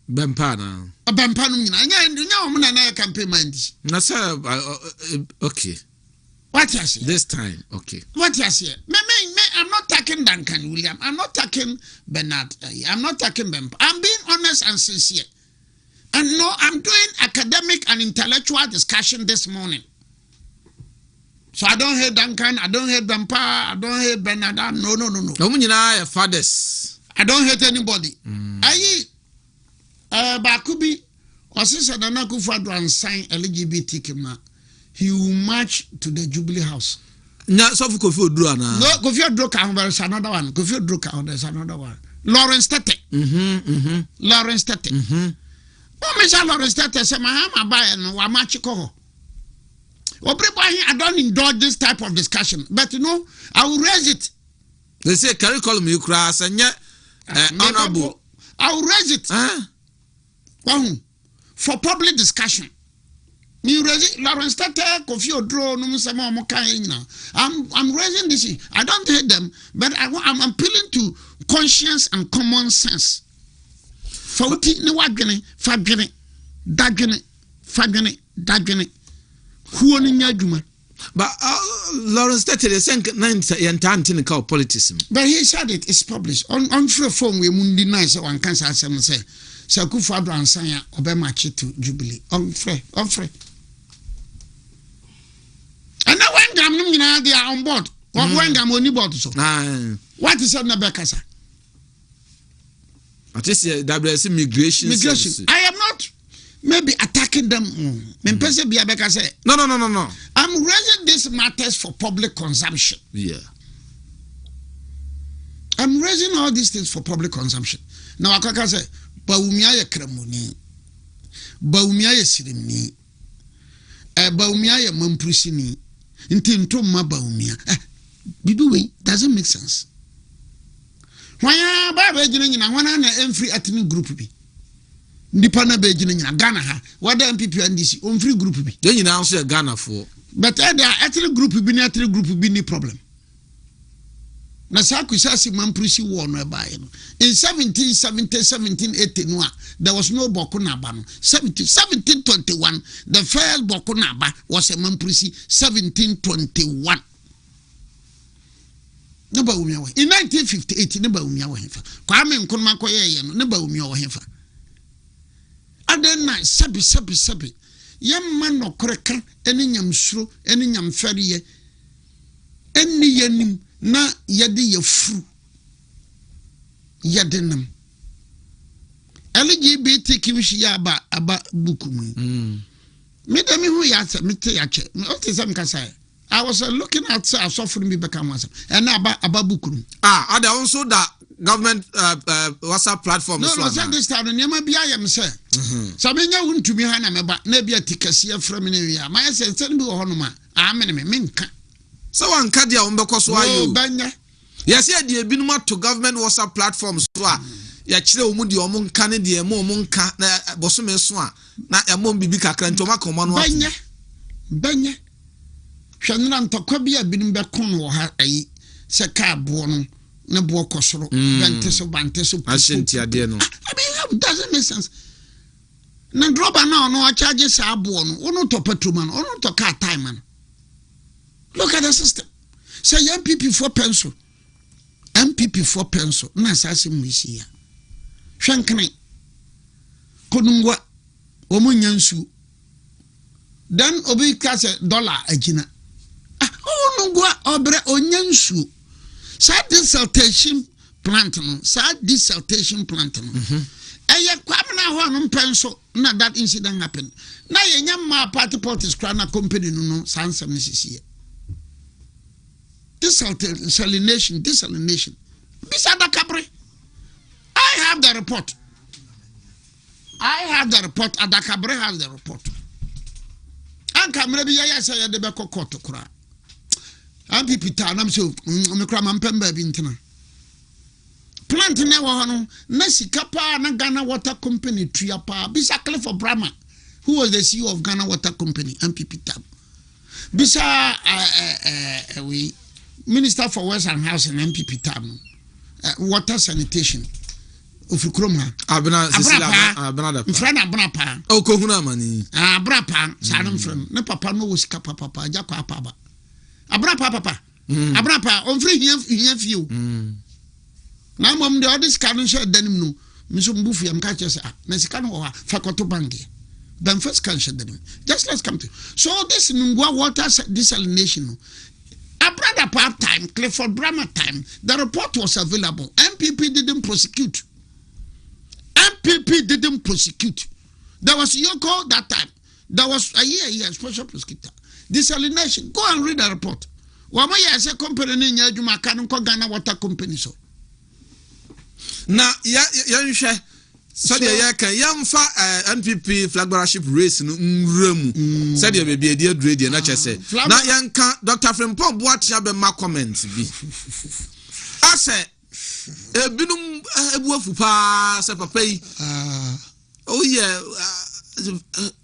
Bempana. A Bempanum, I campaign mind. No, sir, okay. What you say? This time, okay. What you say? I'm not talking Duncan William. I'm not talking Bernard. I'm not talking Bemp. I'm being honest and sincere. And no, I'm doing academic and intellectual discussion this morning. So I don't hate Duncan. I don't hate Bempa. I don't hate Bernard. No. No, fathers. I don't hate anybody. Bakubi Osisa Nana Akufo-Addo and sign LGBT kima. He will march to the Jubilee House. No, so for Kofi-Oduro na. No, Kofi-Oduro can there's another one. Kofi-Oduro can there's another one. Lawrence Tete. Lawrence Tete. Mr. Lawrence Tete say Mahama buy no wa march ko. Obiri Boahen, I don't indulge this type of discussion, but you know, I will raise it. They say curriculum you cross and yet honorable. I will raise it. For public discussion. Lawrence Tete, Kofi-Oduro, I'm raising this issue. I don't hate them, but I'm appealing to conscience and common sense. Fauti ni wagene, fagene, dagene. Who ni nyajuma? But Lawrence Tete is saying yantanti politics. But he said it's published on free phone. We mundi nice one cancer say. So Akufo-Addo and Sanya Obemachi to Jubilee. On free. And now when Gam they are on board. When Gam on board so. What is on the Bekasa? At least WS migration. I am not maybe attacking them. No. I'm raising these matters for public consumption. Yeah. I'm raising all these things for public consumption. Now I say Baumia ye kremoni. Baumia ye sirimni. Baumia ye mamprisini. Inti ntoma Baumia. Biduwe doesn't make sense. Why ba ejina nyina wana na emfree ethnic group bi. Nipa na ba ejina nyina Ghana ha. Wada MPP and DC on free group bi. Then nyina also Ghana for. But there are ethnic group bi ni ethnic group bi ni problem. Na sakusasi mamprisi war no eba no. In 1780 no there was no Boko Naba no. 1721 the first Boko Naba was a mamprisi 1721. Neba umia wa. In 1958 neba umia wa hefa. Kwame Nkrumah koye no neba umia wa hefa. Aden na sabi. Yemma no koreka eni nyamsuro eni nyamferiye. Eni yanim na yade yefru yadenam LGBT kimshi ya aba buku mu me dem hu ya se mete ya che o te sam kasa I was looking at suffering me become once and aba buku are there also that government WhatsApp platform no say this time nyama bia yam say so me nya wontumi ha na meba na bia tikasi afra me ne ya my say bi wo hono ma amene me nka. So one kadia umbeko so ayo. Banya. Yes, yeah, the binuma to government WhatsApp platforms so ya chire omu di omu nka ne de omu nka na bosome so na emo bibi kakra ntoma koma no. Banya. Hwanna ntokwa bia binum be kon wo ha ayi se ka abo no ne bo kosoro bante so asenti ade no I mean it doesn't make sense na droba na no charge sa abo no ono to petrol man ono to car time man look at the system say MPP for pencil na asase mmisi ya hwenkene konungwa omunyansu then obi kase dollar agina onungwa obre onyansu sa desaltation plant no eye kwamna ho no penso na that incident happened na yenya ma party politics kra na company no sansam ni sisi desalination bisada kabre I have the report Adakabre has the report and camera bi ya say ya de be kokot kra ampi pita na mse me kra mampemba bi ntina plant na wo no na sika pa na Ghana Water Company tria pa bisa Clifford Brahma who was the CEO of Ghana Water Company ampi pita bisa we Minister for Western House and MP pita water sanitation ofukroma abna mfrana abnapa okohuna mani abrapa sanum frem ne papa no wosika papa ajakwa papa abrapa abrapa onfri hia fiu na mom de odis kanu she danim no miso mbufu yam ka chese na sika no wa fakoto bangi then first can she danim just let's come to so this Nungwa water desalination no Abrada Pap time, Clifford Brahma time, the report was available. MPP didn't prosecute. There was Yoko that time. There was a year special prosecutor. Desalination. Go and read the report. Wamaya is a company in Yajuma Kanunko Ghana Water Company. So now, said yamfa NPP flag bearership race no nremu said you be a dear grade na chese na yanka Dr. Frimpong Boatia be ma comment bi ase ebinum ebuafu pa se papa yi oh yeah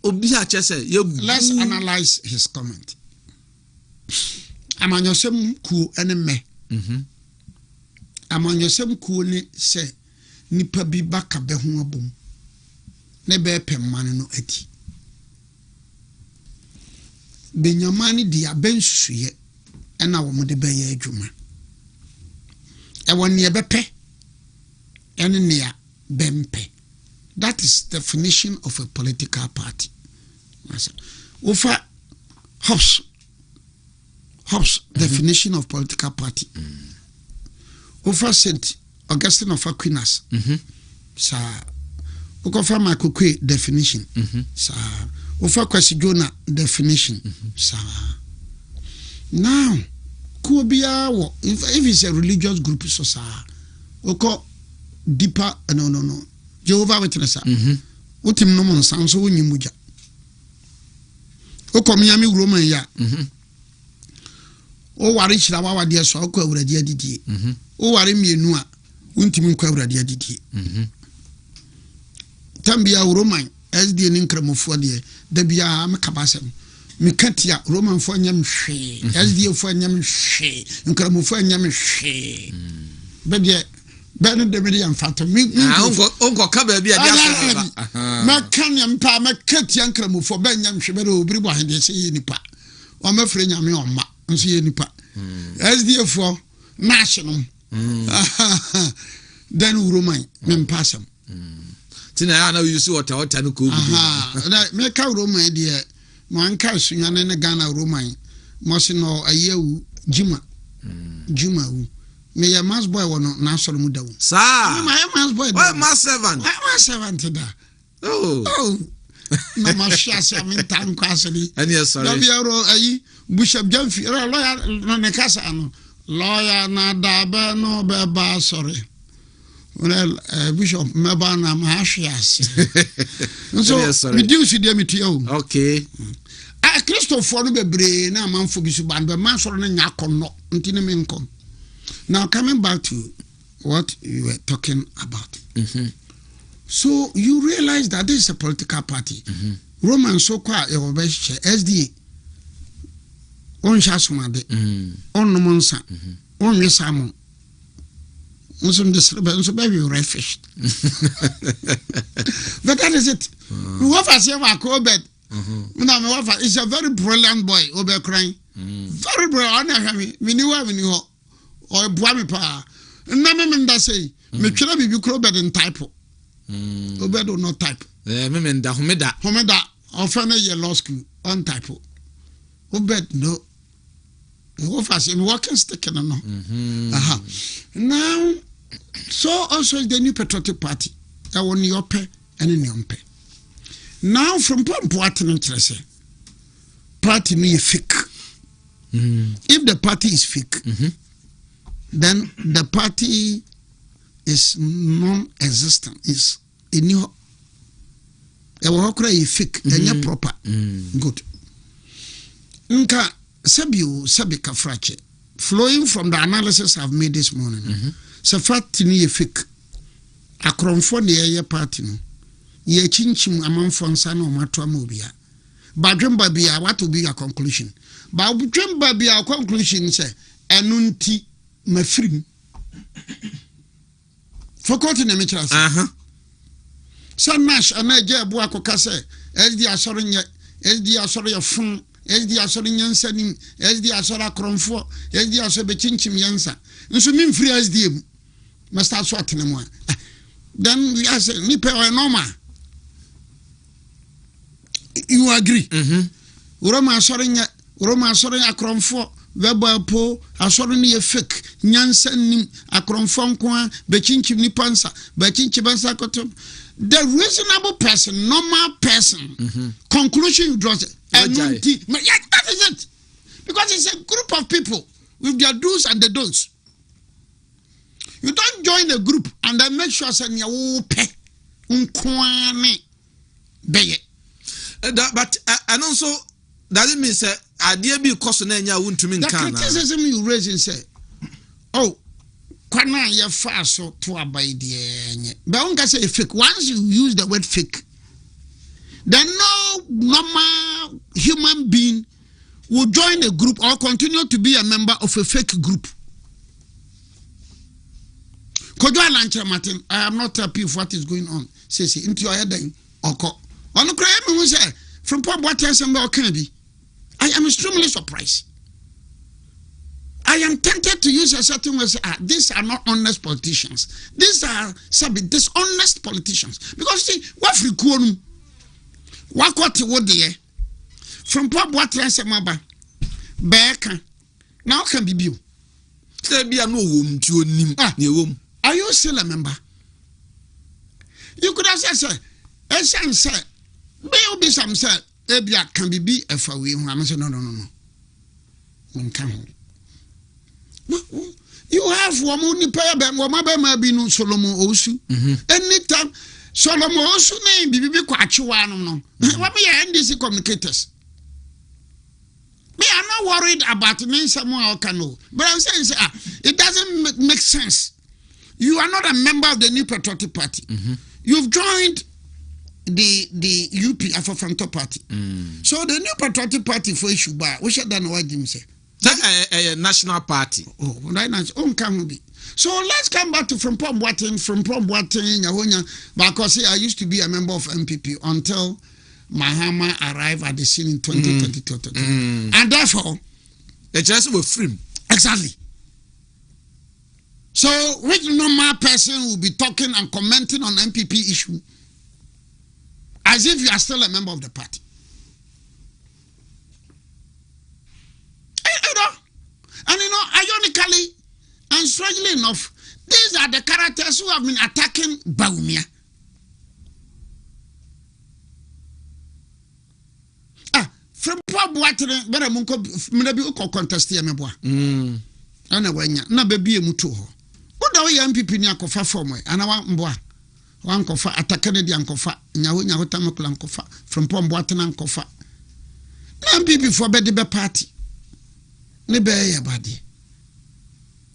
obi a chese let's analyze his comment amanyosem ku eneme amanyosem ku ni se nipa bi baka be ho abom ne be pemman no ati benyamani dia bensuye ena wo mo de be ye adwuma e won ne bepe ene ne ya bempe that is definition of a political party ufa Hobbes definition of political party ufa St. Augustine of Aquinas sa ukofa makukwe definition sa ufa Kwesi Jonah definition sa now kubia wo if it's a religious group so sa uko deeper no Jehovah Witness utim no mon sanso wonyimuja uko miami Roman ya o wari chira wa de so uko awurade adidie o wari mienu a wontimi kwa awurade adidie tambia Roman SD ni nkramofo de da bia makabasem mikatia Roman fo nyam hwe SD fo nyam hwe nkramofo nyam hwe bebie benu de media mfato mi onko ka ba bia dia makan yam pa makatia nkramofo ba nyam hwe be Obiri Boahen de se nipa o mafre nyame o ma nso ye nipa SD fo national then Roman mempasam tina ya na we use water no ko na me ka Roman de man ka sunyane ne Ghana Roman mo se no ayewu juma wu me ya mass boy wono na soro mu dawo sa me my mass boy my servant da oh na ma shase am tan kwaseli ani sorry na bia ro ayi Bishop Jamfi lawyer na ne kasa ano lawyer na da be no be ba sorry well Bishop meba na ma hwiase so we do see dem to you okay Christopher no bebre na manfo bi su ban be man soro na nya akono ntine me nkom. Now coming back to what you were talking about. So you realize that this is a political party. Roman so kwa SDA on Shasumade on Nomonsa on Yesamo So baby refish. But that is it. Whoever say Obed. It's a very brilliant boy, Obed crying. Very brilliant. We knew or Boami Pa. Namenda say, me try be Obed in type. Obed or not type. Homeda, or final year law school on type. Obed no. In walking stick and no. Now, so also is the new patriotic party. That one Yope and in Yompe. Now from Boahen interest, party me fake. If the party is fake, then the party is non-existent. Is a new. A worker is fake and proper. Good. Nka Sabi Kafrache. Flowing from the analysis I've made this morning, Safati ni fake. Akronfo ne ye party no. Ye chinchim amanfo nsa na omatwa mobia. Badwemba bia what will be your conclusion? Badwemba bia conclusion say enunti mafrim. Fokoti na mekyra say. Sanash anaje abu akoka say SD asori nye SD asori ya fun SD asori nyansa nim SD asori akronfo SD asori be chinchim yansa. Nso mimfiri SD mu. Master so atene mu. Then we say ni pe o normal. You agree? Uroma asori akronfo Webapo, asori ni fake, nyansa nim akronfo nko be chinchim ni pansa, be chinchibansa kotom. The reasonable person, normal person, conclusion you draw. Yeah, that is it. Because it's a group of people with their do's and the don'ts. You don't join a group and then make sure that you pay. But and also doesn't mean say idea be cost na nya wontumi nkan. The criticism you raise and say, oh, kwana ye fa so to abai de. But one can say fake. Once you use the word fake, then no normal human being will join a group or continue to be a member of a fake group. Kodwa Lancha Martin, I am not happy with what is going on. Say into your head then oko. Onu cry me who say from Boahen somebody can be. I am extremely surprised. I am tempted to use a certain way. These are not honest politicians. These are dishonest politicians. Because see, what free kuonu, what the from Boahen somebody, Beka now can be you. There be a no womb to nim. Are you still a member? You could have said, Essan said, may be some said, Ebia can be a for we. I said, no. You have one pair, but Wamaba be no Solomon Osu. Anytime Solomon Osu name be quite no. What me and these communicators? Me are not worried about the name someone can know. But I'm saying, it doesn't make sense. You are not a member of the New Patriotic Party. You've joined the UP Afro-Franco Party. So the New Patriotic Party for issue bar, we should know what Jim say. A national party. Oh, can be. So let's come back to from Boahen, because I used to be a member of MPP until Mahama arrived at the scene in 2022. And therefore, the just were free. Exactly. So, which normal person will be talking and commenting on MPP issue as if you are still a member of the party? And ironically and strangely enough, these are the characters who have been attacking Baumia. From Boahen, but I'm going to contest here. And na baby mutu ho. Oda we MPP ni akofa form we ana mboa. Wan kofa atakane di ankofa nyaho tamakula ankofa from Boahen ankofa. Na MPP for be the party. Ne be ya body.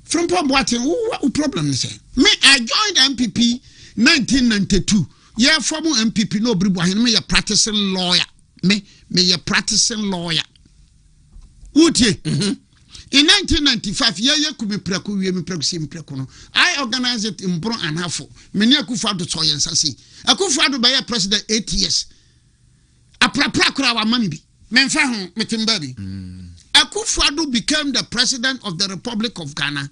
From Boahen what problem say? Me I joined MPP 1992. Yeah, former MPP no Obiri Boahen me a practicing lawyer. Me a practicing lawyer. Utie. In 1995, ye kumi preku we me preku sim preku no. I organized it in Bron and Hafo. Many Akufo-Addo Soyen Sasi. Akufo-Addo be president 8 years. Aprapra kura wa mami bi. Menfa ho metimbabi. Akufo-Addo became the president of the Republic of Ghana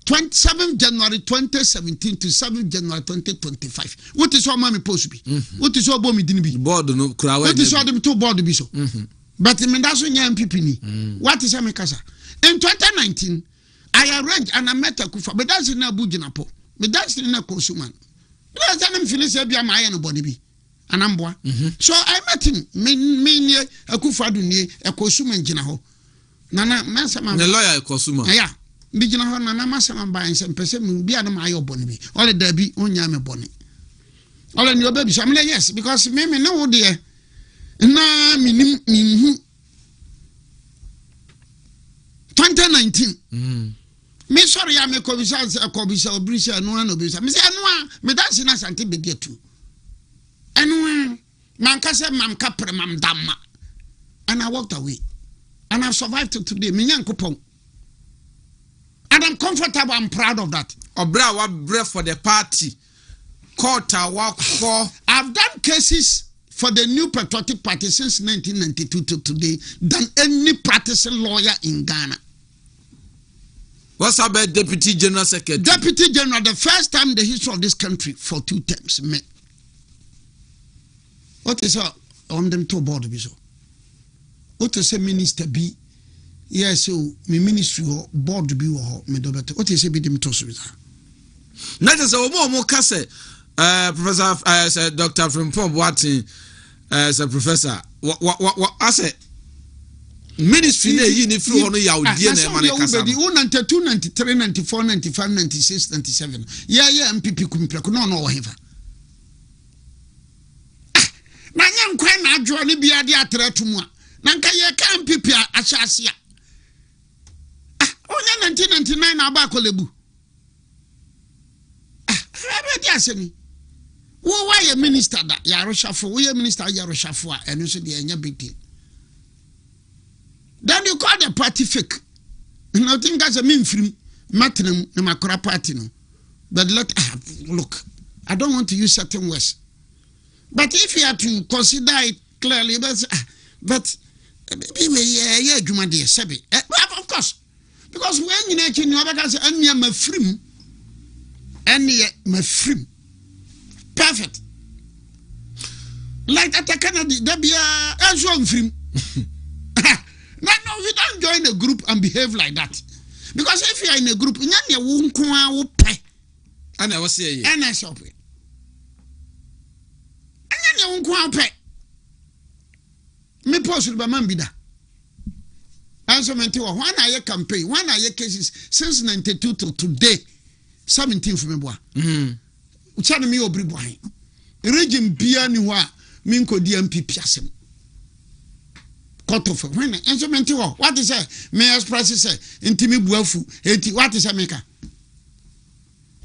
27 January 2017 to 7 January 2025. What is your mommy post be? What is your bomb be? Board no kura. What is your them to board be so? But in Mendaso MPP ni. What is Amikasa? In 2019, I arranged and I met Akufa, but that's in a Bujinapo. But that's in a consumer. That's an Phyllis Abia Mayan body be. And I'm boy. So I met him. Me Akufo-Addo ni a consumer jinaho. Nana Masama. The lawyer consumer. Yeah. Bijinaho Nana Masama by and some person be an Mayo Bonnie. All the Debbie on Yame Bonnie. All in your baby. So I'm like, yes, because me no dear. Na minim 2019 me sorry ya me kobisa Obiri say no an Obiri me say no me dance na sante be get tu eno man ka say mam ka pre mam damma and I walked away and I've survived till today me nyankopon and I'm comfortable, I'm proud of that. Obra wa breath for the party court work for. I've done cases for the New Patriotic Party since 1992 to today than any practicing lawyer in Ghana. What's about Deputy General Secretary? Deputy General, the first time in the history of this country for 2 terms. Me. What is on them to board be so? What is a minister be? Yes, so me ministry or board be or me do better. What is a be them to so? That is a more case. Professor Dr. Frimpong Boahen as a professor. What I say ministry ni free hono ya odie na man kasa. The 92, 93, 94, 95, 96, 97. Yeah MPP kumpreko no hefa. Na nya nkwan na adwo ne bia de atreto mu a. Na nka ye ka MPP ahyase a. Onya 1999 na aba kolebu. Ebe asemi. Why a minister that Yaroshafo, we a minister Yaroshafo, and you said the big deal. Then you call the party fake. And I think that's a mean free matinum in my crap party. But look, I don't want to use certain words. But if you have to consider it clearly, but of course, because when you know, my free, and my free. Perfect. Like that, there be a one film. No, we don't join a group and behave like that. Because if you are in a group, you won't pay. And I was saying, and I shall pay. And you won't pay. Me post by man be that. Answer me to one year campaign, 1 year cases since 92 till today, 17 for me boy. Uchana mi Obiri Boahen. Regime bia ni wa mi nko di MPP asem. Cut off when instrument what is say me express say intimi buafu enti what is America.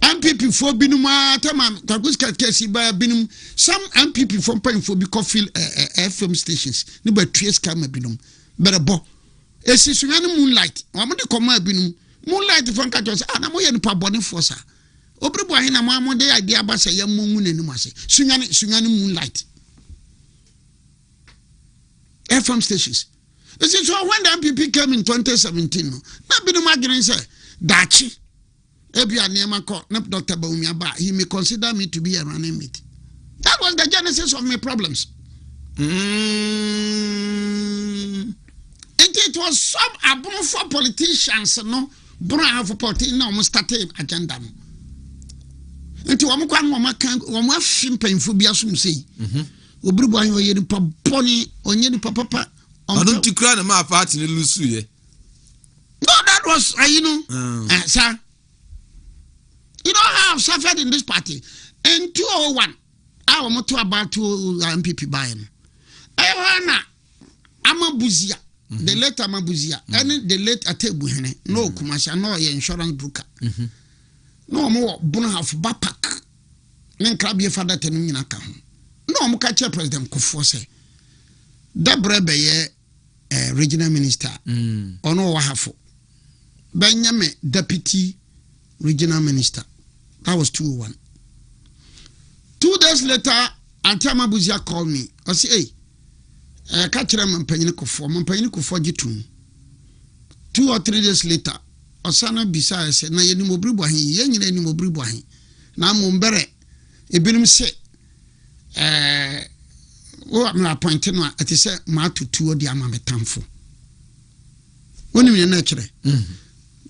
MPP for binum atama taguska kesi ba binum some MPP from pen for because feel FM stations ni ba tries camera binum berebo esi sunyane moonlight wa mo de koma binum moonlight from ka just na mo ye nipa bone for sa Obiri Boahen na mo de idea ba say yam mu nenu ase sunyane moonlight FM stations. This is so when the MPP came in 2017 no na binum agren say dachi ebia niema ko na Dr. Bawumia he may consider me to be a running mate. That was the genesis of my problems. It was some above for politicians no bra for politicians no almost started agenda no. Enti wo mkwa no kan wo afim panfo bia so msei. Obiri Boahen oye ni paboni onye ni papa. I don't tikra na ma party ni lusu ye. No, that was sir. You know how I've suffered in this party. In 2001, I was to about 2 MPP buying. Amabuzia, the late Amabuzia, and the late Atebuhene, no commercial, no insurance broker. No more Bonahaf Bapak. Then club your father Tenunaka. No more catcher President Kufose. That brebe regional minister ono wahafo Benyame deputy regional minister. That was 201. 2 days later, Auntie Amabuzia called me. I say, hey, catch them and Panyako for Jitum. 2 or 3 days later, Osana Bisa said, na yeni mobri Boahen, yeni mobri Boahen. Na mumbere, ebinim se, I'm appointed now, it is a matu 2 or the amametamfo. When you naturally.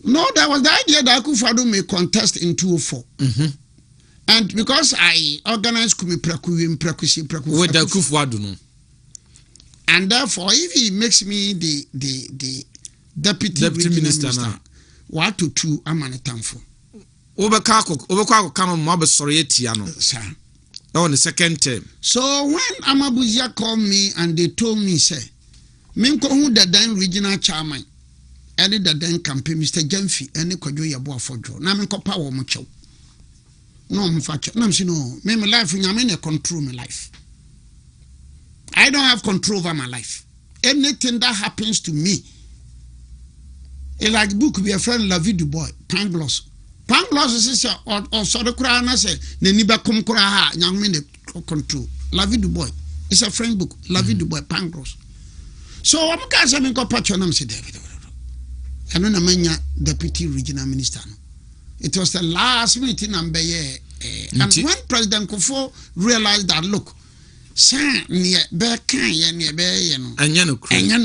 No, that was the idea that Akufo-Addo may contest in 204. And because I organized Kumi Preku with the Akufo-Addo, no. And therefore, if he makes me the deputy minister, what to 2 I'm an for. Obekako kano mabe sorrietiano. Sir. On the second term. So when Amabuzia called me and they told me, say, Minko who the then regional chairman. Any that then campaign Mr. Gemfi any kojo yabo afojo na me kopa wo mo chew no me fa chew na me no me life nyame control my life. I don't have control over my life. Anything that happens to me, like book be a friend La Vie du Boy Pangloss is or so the kura na say ne ni ba kom kura ha nyame ne control. La Vie du Boy it's a friend book. La Vie du Boy Pangloss. So I'm going to say me kopa chew na me say David and when I deputy regional minister. It was the last meeting and when President Kufo realized that look, san near bear can near bear and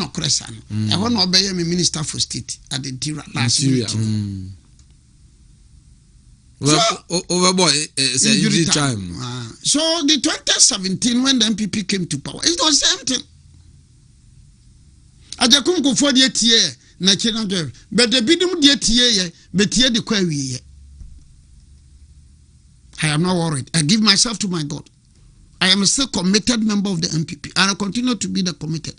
no crescent. I want to obey me minister for state at the last meeting. Well, overboy is a injury time. So the 2017 when the MPP came to power, it was the same thing. Ajakum Kufo the year. But the bidum dear but here the query. I am not worried. I give myself to my God. I am still committed member of the MPP and I continue to be the committed.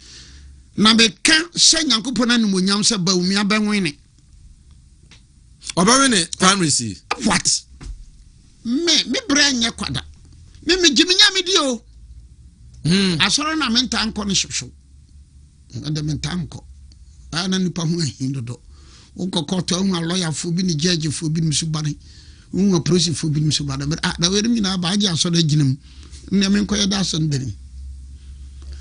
Number can say Yankupona Munyam said Baumia Banwini. Obawini primary C. What? Me brain yakwada. Me Jiminya medio. I saw an mentan show. And the mentanko. Ana nipa ho ahindodo wonko court a lawyer fo bi ni judge fo bi musubare wonko police fo bi musubare but da we mi na ba aja so da ginam na me nkoye da so ndere.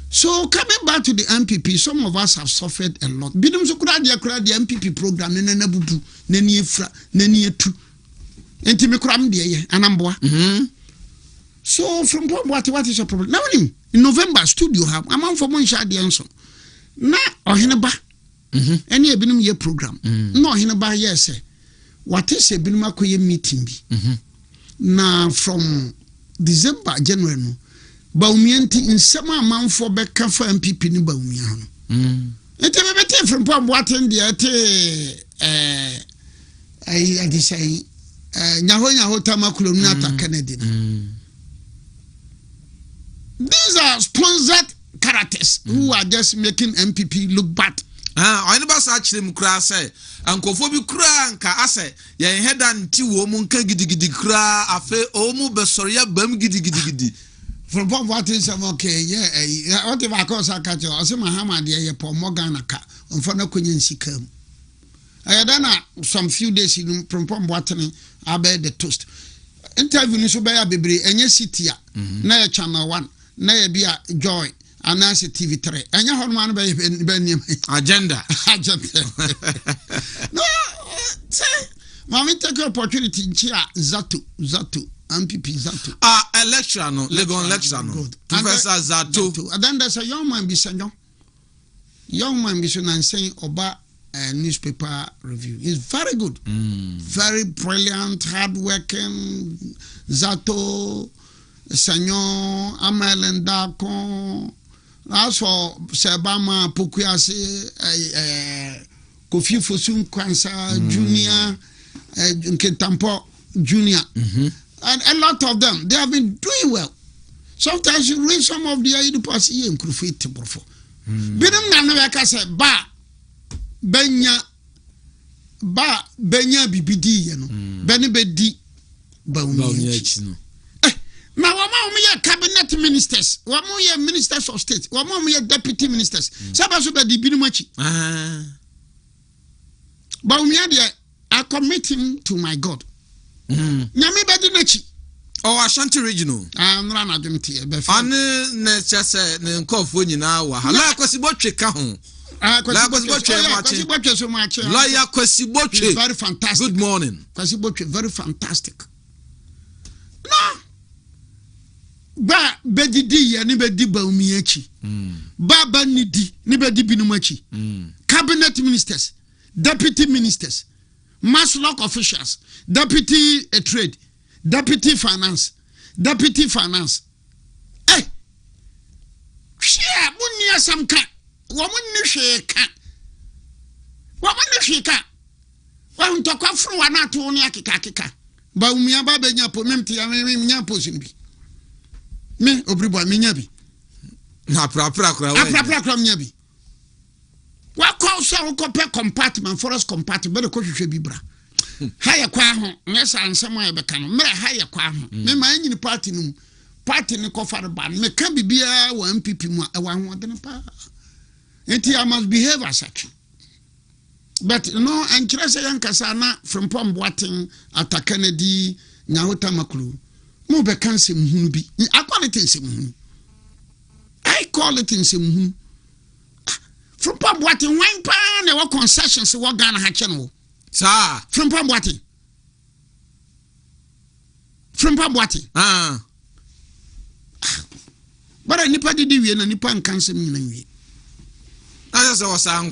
So coming back to the MPP, some of us have suffered a lot. Bidum so kura the MPP program na bubu na ni efra na ni etu enti me kura m de ye anamboa. So from what is your problem now? In November studio have among for mon sha de enso na ohene ba any ebinum ye program no hina ba yes what is ebinum akoye meeting bi na from December January no baumianti nsema amanfo beka fa MPP ni baumia no ente be bete from pom waten de ate I say nyaho tamakulo na ta Kennedy. These are sponsored characters who are just making MPP look bad. I never search them kra say ankofo bi kra nka ase ye heda nti wo mu nka gidigidi kra afe o mu besoro ya bam gidigidi from what is okay yeah what if I cause catch you say Muhammad ye Paul Morgan ka onfa na konye nsika mu ayadana some few days from what abe the toast interview ni so be ya bebre enye city a na ya channel 1 na ya bia joy anase TV3 anya horman be agenda no say mama take opportunity nchia zato MPP zato election no Legon election no Professor Zato and then there's a young man be saying and saying oba newspaper review is very good, very brilliant, hardworking. Zato Senyor Amelendako. Also, Sebama Pukuasi, Kofi Fosun Kwansa Junior, Nketampo Junior, and a lot of them. They have been doing well. Sometimes you read some of the Ayudupasi and Krufit Brofo. Bidum Nanaka said, Benya BBD, you know, Benny Bedi Bauniachino. Now, I'm cabinet ministers, wamoye ministers of state, wamoye deputy ministers. Sabaso be di binumachi. But I commit him to my God. Nyame bedi nachi. Oh, Ashanti regional. I'm not going to be. Ane ne chese ne nkofo nyina wa. La kwasibotwe ka ho. La kwasibotwe much. Lawyer kwasibotwe. Very fantastic. Good morning. Kwasibotwe very fantastic. No. Ba bedidi ya ni bedi ba umiachi. Ba nidi ni bedi binumachi. Cabinet ministers, deputy ministers, Maslock officials, deputy trade, deputy finance. Hey, share munya samka. Woman sheka. Wa ntokwa furu wa na to ni akika. Ba umia ba benya po memti ya nya posimbi. Me Obiri boy me nya bi. Na pra kra nya bi. Wa call so ko pe compartment forest compartment be ko hwehwe bi bra. Haya kwa ho nyesa ansem aye beka no mere haya kwa ho me ma anyini party no party ni ko fare ba me ka bibia wa MPP mu e wa ho de pa. I must behave as such. But no, and Krasa Yankasana from Boahen at Kennedy, Nyauta Maklu. Mube can sim hunubi. I call it in sim. I call it in sim. From Boahen, wine pan, and what concessions what Ghana had channel. Sir, from Boahen. From Boahen. But I nipa did you and Nipan cancer me. As I was saying,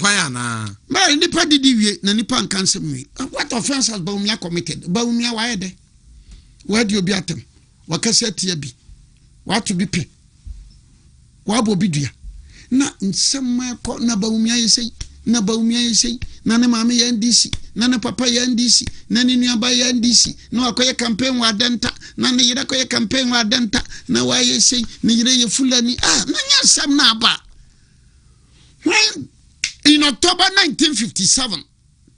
but nipa didi na nipa nkanse me. What offense has Baumia committed? Baumia why de? Where do you be at him? Wakase tie bi. What to be pay? What will be dia? Na nsema ko na Baumia yesei, na Baumia yesei, na ne mama ya ndisi, na ne papa ya ndisi, na ne nuaba ya ndisi, na akoye campaign wa denta, na ne yira akoye campaign wa denta, na wa yesei, ne yira ye fulani. Na nya sam na ba. When in October 1957,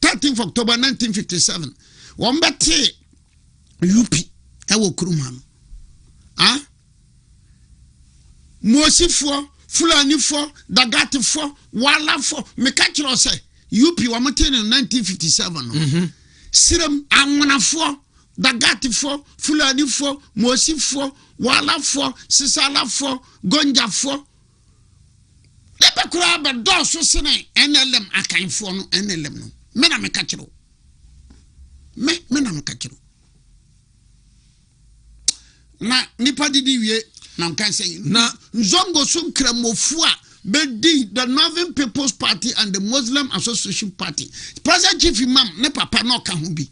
13th October 1957, Wambate UP, Ewo Krumhan. Mosi for, Fulani for, Dagati for, Wala for, Mekachiro say, UP Wamate in 1957. Siram Amwana for, Dagati for, Fulani for, Mosi for, Wala for, Sisala for, Gonja for. Lepe kura be do so sene NLM akanfo no NLM no me na me ka kiro me na me ka kiro na nipa didi wie na kan say na nzongo so kramofu a be di the Northern People's Party and the Muslim Association Party President Chief Imam ne papa no ka ho bi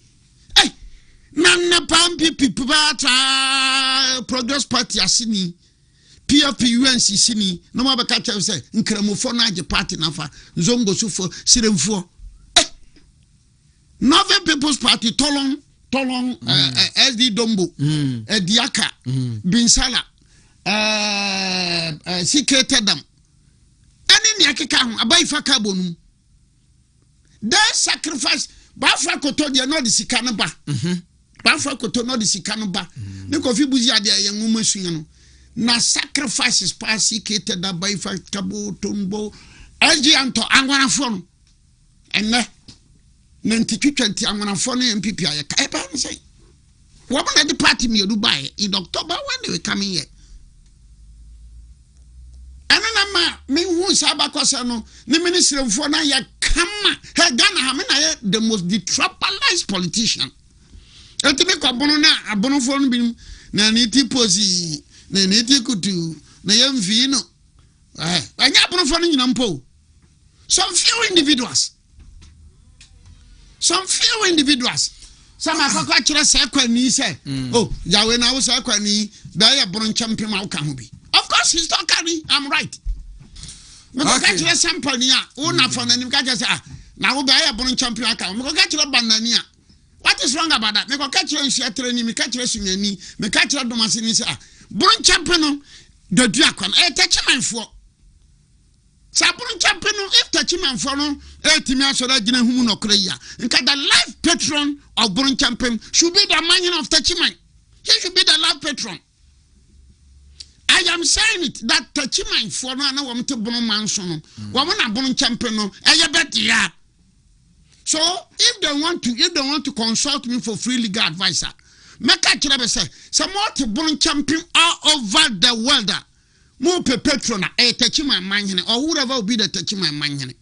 na pampi pipata Progress Party asini PFP UNCC ni no ma be ka tell say nkramofo na age party na fa nzongo sufo siremfo Northern People's Party tolong SD Dombo Diaka Binsala Siketedam ani ni akeka ho abaifa ka bonum that sacrifice ba fa koto de no de sika no ba ba fa koto no de sika no ba ne kofi buzi ade yan ngumasunya no na sacrifices pasikated by fact kabo tumbo SG anto angwana fon enne nantitwetwanti angwana fon MPP aye kai ba say what na the party me Dubai in October when they were coming here anana ma me hu saba kwasa no ni ministry for na ya kama he Ghana ha me na the most detrapalized politician etimi ko bono na abono fon bi na ni tiposi na neti kutu na yamvi no anya bono fo nyina mpo some few individuals some a fakwa kire se kwani se oh yawe na wo se kwani da ya bono champion ma wo ka ho bi of course he's not carry I'm right me ko ka kire sampani a wo na fo na nim ka kire se na wo ba ya bono champion aka me ko ka kire banani a what is wrong about that me ko ka kire nsia treni me ka kire sunyani me ka kire domasini se Brun champion the duakon tachimanfo sa brun champion if tachimanfo no etimi asora gina humu no kra ya nka the life patron of brun champion should be the man of tachiman he should be the life patron I am saying it that Tachiman for no one to Bono Manson, woman a Bono champion, I bet ya. So if they want to consult me for free legal advisor, make a trouble say some more to Bono champion all over the world. More per petrona, a Tachiman man, or whoever will be the Tachiman man.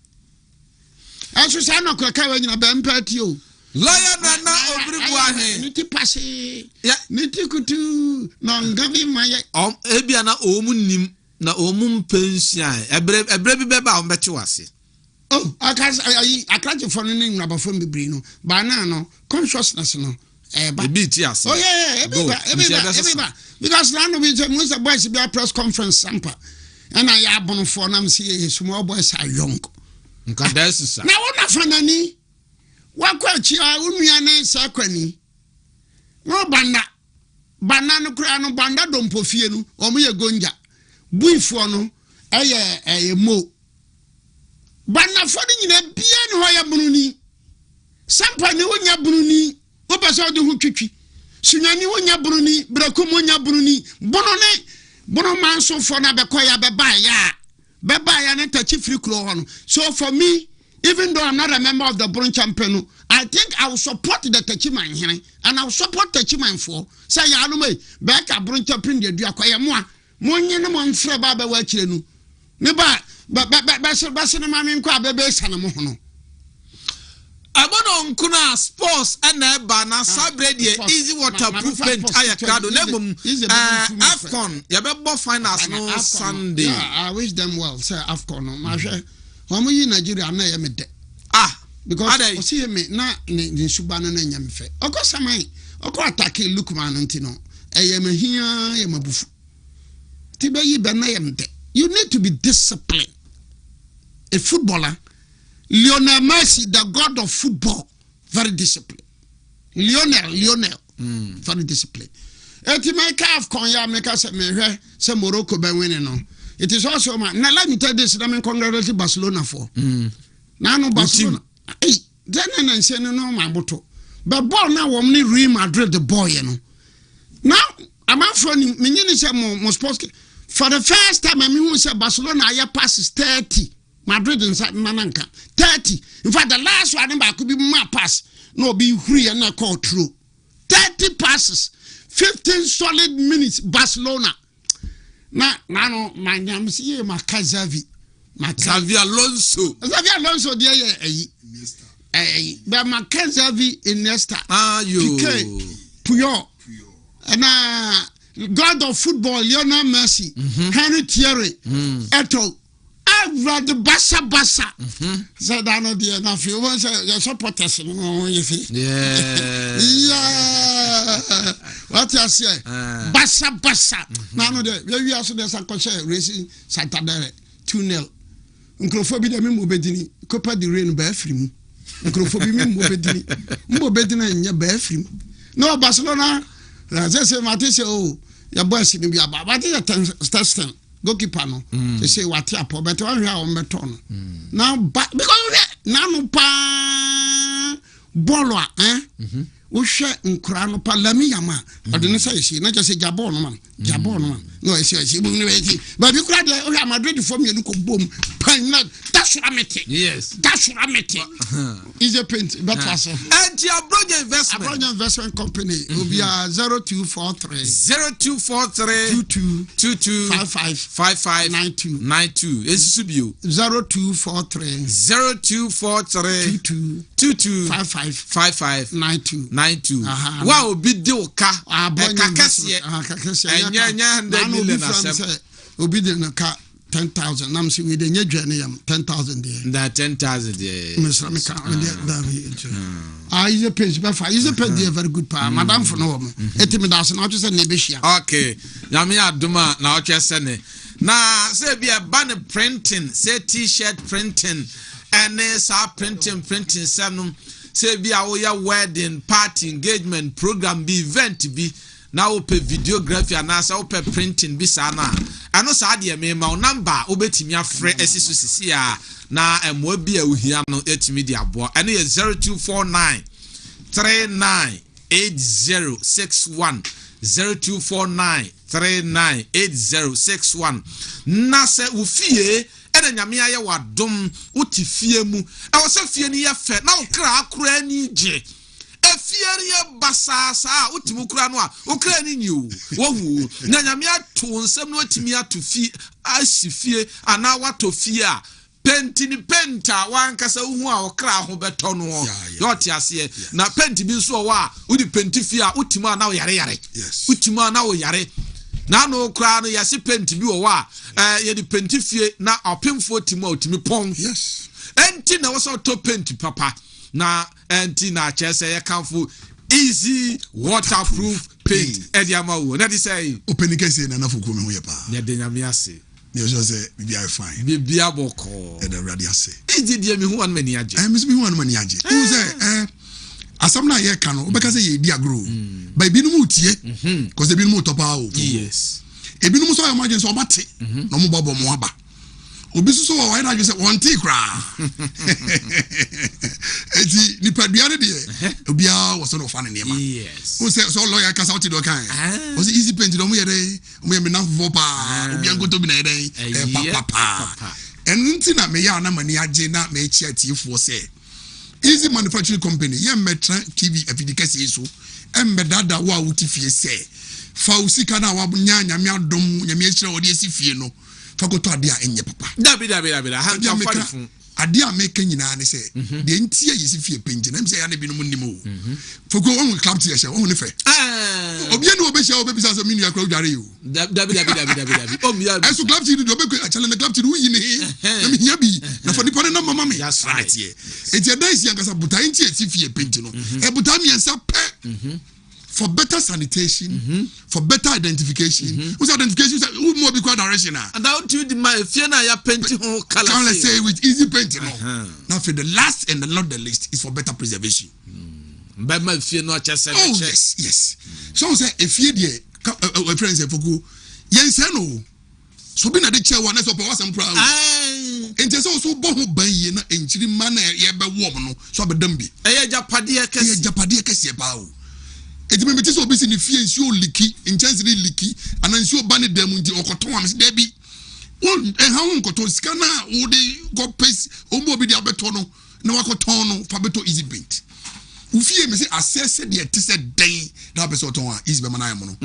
I should say, no, Kakawa in a bumper to you. Lawyer Nana Obiri Boahen. Niti passe. Yeah. Niti kutu. Nongavi maya. Ebiana omunim na omum pension. Ebrebi beba ombechi wase. Oh, I can't for name rubber from the brino. Banana, consciousness no. Yes. Oh yeah, everybody. Because now we just a boys be a press conference sample. And I have one for them see small boys are young. Now what fanani? Wakwachi unuane sakwani. No banana krano banda dompo fie no omuye gonja. Buifo no eye mo. Bana fodi nyina bia no hoya bununi. Sampa ne wonya bununi. Wo pese odi hu twitwi. Sunyani wonya bununi, brakum wonya bununi. Bono manso fo na bekoya beba ya na tachi free kro ho no. So for me, even though I'm not a member of the Bron Champion, I think I will support the Tachiman here, and I will support Tachiman for. Say, I know me, back a Bron Champion, the Duakoya Moa, Monyan Fre Baba Wachinu. Neba, but Bassina Mammy Quabe Sanamono. I want on Kuna sports and Bana Sabredi, easy waterproofment, Ayakado, Nebum, Afcon, Yababo finals no Sunday. I wish them well, say Afcon, Homo Nigeria na ya mede. Because o see me na ni subana na nyam fe. Okosamai, oko attack Lukman ntino. Eyeme hia ye mabufu. Tibe yi be na yemde. You need to be disciplined. A footballer, Lionel Messi, the god of football, very disciplined. Lionel, very disciplined. Eti me ka of konya me ka se me hwe se Morocco be winning no. It is also man. Now let me tell this. Let me congratulate Barcelona for. Now no Barcelona. Hey, then I say no my boto. But ball now we Real Madrid the boy you know. Now I'm out from me say more sports. For the first time I mean say Barcelona I passes 30. Madrid inside Nananka 30. In fact the last one I could be my pass. No be free and not call true. 30 passes, 15 solid minutes Barcelona. Na no manyam si e makazavi Xavi Alonso dia ba makazavi Iniesta Piqué Puyol na god of football Lionel Messi Henry Thierry Eto'o the basa said I know the na feel one say your supporters no you see what you say basa na no dey we also dey sankoche racing Santander 2-0 nkrofo bi dey me bedini Copa del Rey ba afrim nkrofo bi me bedini nya ba afrim no Barcelona say Matisse oh your boys ni bi aba but the goalkeeper no they say what up but one here on beton now because now no pa bolo wo hwe nkura no pa lami yama odene say she na just say jabon no man no say bu ni we but bi kura de o Madrid for me no ko bom pan na that's what I mean is a paint but was and your broad investment company will be 0243 22 55 92 is subio 0243 22 55 92 wow bid de oka kakase enya 100 million asem obi de na ka 10,000 nam si we de nyadwane yam 10,000 there that 10,000 there Mr. Mika is a page is a page very good pa madam for no etimi da so na ocho se na be hia okay yami aduma na ocho se ne na say be a banner printing say t-shirt printing and sa printing some say be a wedding party engagement program be event be now open videography and now open printing bi sana ano sa de me ma number obetimi afre esiso sisi a na emwa bi a ohia no etimi di abo ene 0249 398061 0249 398061 na se wo fie ena nyame aye wadom uti fie mu e wo se fie ni ye fe na wo kra akora ni je efie ye basasa utimu kura no a wo kra ni nyu wo hu na nyame ato nsem no atimi ato fie asifie ana wato fie a penti ni penta wankasa uhu a okra ho beto no yo te ase na penti bi so wa udi penti fie a utima na wo yare utima na wo yare na no okra no yase penti bi wo wa ye di penti fie na opemfo timo otimi pon enti na wo so to penti papa na enti na chese ye kanfo easy waterproof paint ediama wo na di say openikese na nafuku me ho ye pa ne de nyame ase you just say be fine be aboko e da ready ase edi de me hu an mani age miss me hu an mani age you say asam na ye ka no obeka say ye di agro ba ebi no mu tie cause ebi no mu topa o yes ebi no mu so imagine so obate no mu bobo mo aba obi so wa why na you say wonti kra eti ni paduare de obi a wo so no fa ne nema yes o say so lawyer ka sa oti do kan o say easy paint do mo ye dey mo ye me na fo pa obi an goto bi na ye dey papa enunti na me ya na mani age na me echi atifo say easy manufacturing company ye metra TV afidikase so embedada wa wuti fie say fa usika na wa nyanya me adom nyame ehira wo de esi fie no fagoto ade a enye papa dabi ha nka farifu ade a meka nyina ne se de ntie yesi fie penje na mse ya na binom nimo fogo won club tie hye won ne fe obi ene obehia obebisa so minu akra dware yo dabi o mi ya eso club tie do obekwe achale na club tie wo yini na me hia bi na for nipa ne na mama me that's right eti da isi ankasa buta ntie yesi fie penje no e buta mi ensa pe for better sanitation, for better identification. Who's identification? Who more be quite direction? And out you the my fear na ya painting color. Can I say with easy painting? Now for the last and not the least is for better preservation. But my fear not just oh yes. So say if you dear a friend say fogu yes no. So be na the chair one so was some proud. And just also bo ho ban ye na enchiri man na ye be wo no so be dambi. Eh japade kese ba o. Eti me meti so obi si ni fie nsuo liki inchange liki ana nsuo ba ne dam nti okoton am se da bi won ha won koton sika na wo de go pace o mo bi de abeto no na wakoton no fa beto easy paint u fie me se assess de eti se den na be so ton a easy be man am no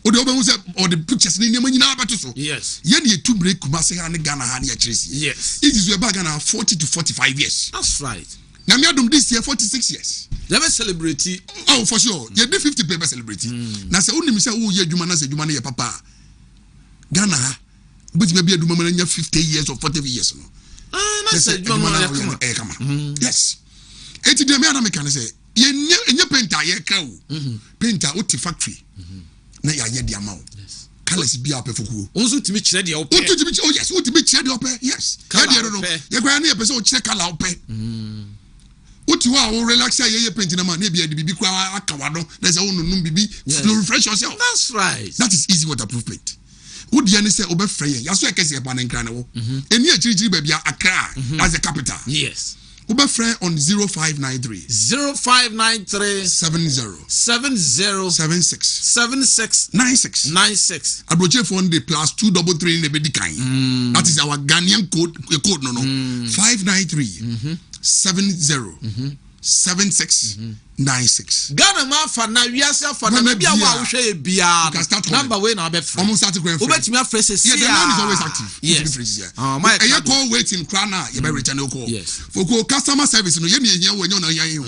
o de oben se o de pictures ni nyama nyina abeto so yes ye ne tu break kuma se ha ne Ghana ha ne ya kiresi yes it is we ba Ghana 40 to 45 years that's right na me adom this year 46 years never celebrate oh for sure you do 50 paper celebrate na say unim say wo ye adwuma na say adwuma na ye papa Ghana ha but me be adwuma na nya 50 years or 40 years no na say adwuma na come yes eti de me ana me kan say ye nya painter ye ka o painter oti factory na ya ye dia ma o colors bi apefokuo onso timi kire de ope oh yes timi kire de ope yes ya de no ye kwa na ye pese o kire color ope uti wa o relax ye paint na man na bia de bibi kwa akawado na say onunum bibi to refresh yourself that's right that is easy waterproof paint udi ani say obefre ye yaso ekese pa na nkra na wo eni achirikiri ba bia Accra as the capital yes obefre on 0593 70 76 96 abroche phone the +233 ne bedi kan that is our Ghanaian code no 593 70 7696 Ghana ma fa na wiase fa na bia wa wo hwe bia number we na be free almost start grand free obetimi afresh say yeah the man is always active yes my call waiting crana you be return call for customer service no ye ne ehia wo na yan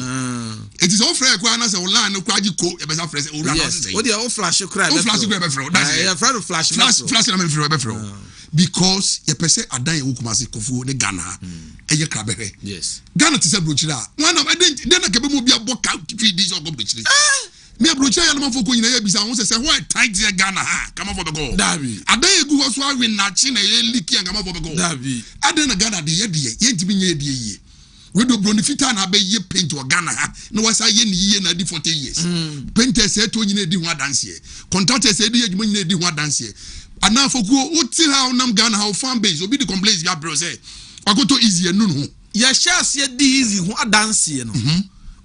it is all free crana say online no kwaji ko e be sa fresh o run say o dey o flash cry be free that's yeah flash na me free be free because ye pese adan ye wokumase kofu ne Ghana eye krabehwe yes Ghana tise brochira one of den na kebe mo bia boka this or go brochira me brochira ya no foko nyina ye bisa won se why tight ye Ghana ha come for the go dabi adan ye gu ho so awe na chi na ye liki anga for the go dabi adan na Ghana de ye ntimi nye de ye we do bronifita na be ye paint o Ghana ha no wasa ye ni ye na di 40 years painters e to nyina di ho adanse contractors e di ye nyina di ho adanse ana fokuo uti ha unam Ghana how fan base obi the complaints ya bro say wakoto easy enu no ya share se di easy ho adanse no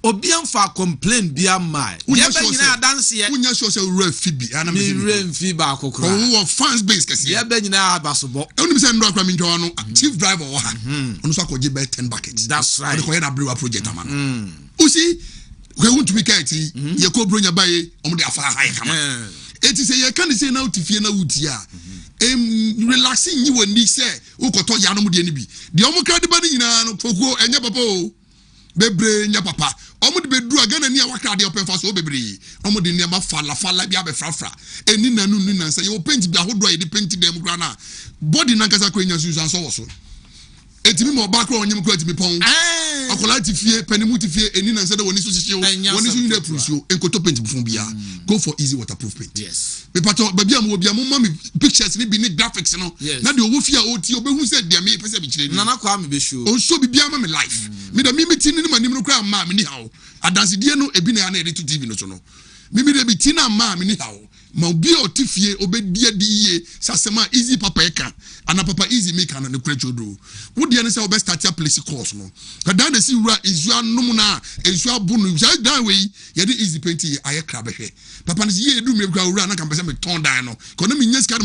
obian fa complain bia mai ye be nyina dance ye unya sure say ura fibi ana me rain fi ba kokora oh fans base kase ye be nyina abasobo oni say ndo akra mi ntwa no chief driver wo ha onu so akoje be 10 buckets that's right ko ye na brewa project amano usi we wontumi kaiti ye ko bronya baye omo de afa ha kama eti say ye kan say na utifie na wuti a relaxing you when say ukoto ya no mu de ni bi de omo kra de ba ni nyina no koko enye papa o bebre nya papa omo de bedu agana ni awakra de open fa so bebre omo de ni ma fala bia be frafra eni nanu ni nan say you paint bia hodo ye de paint dem kra na body nan kasa ko nya susan so wo so etimi mo ba kra onyem ko etimi pon akola ti fie panimu ti fie eni nan say de woni so sisi woni so nya pruso enkoto paint bufun bia go for easy waterproof paint yes me pato babia mo bia mo mami pictures ni bi ni graphics no na de owo fie a oti obehu say de me pese bi kire nana kwa me be show on so bibia ma me life me da mi tin ni manim no kra ma me ni hawo adanse die no ebi na na edit TV no so no me de bi tin na ma me ni hawo ma obi otifie obedi adiye sasema easy papa eka ana papa easy make ana ne kura chodo wo de ne say obe start a place course no ka dan de si wura ezu anum na ezu abunu say dan we ye de easy paint ye aye kra behwe papa ne ye edu me kura wura na kan pese me ton dan no ko na me nya sika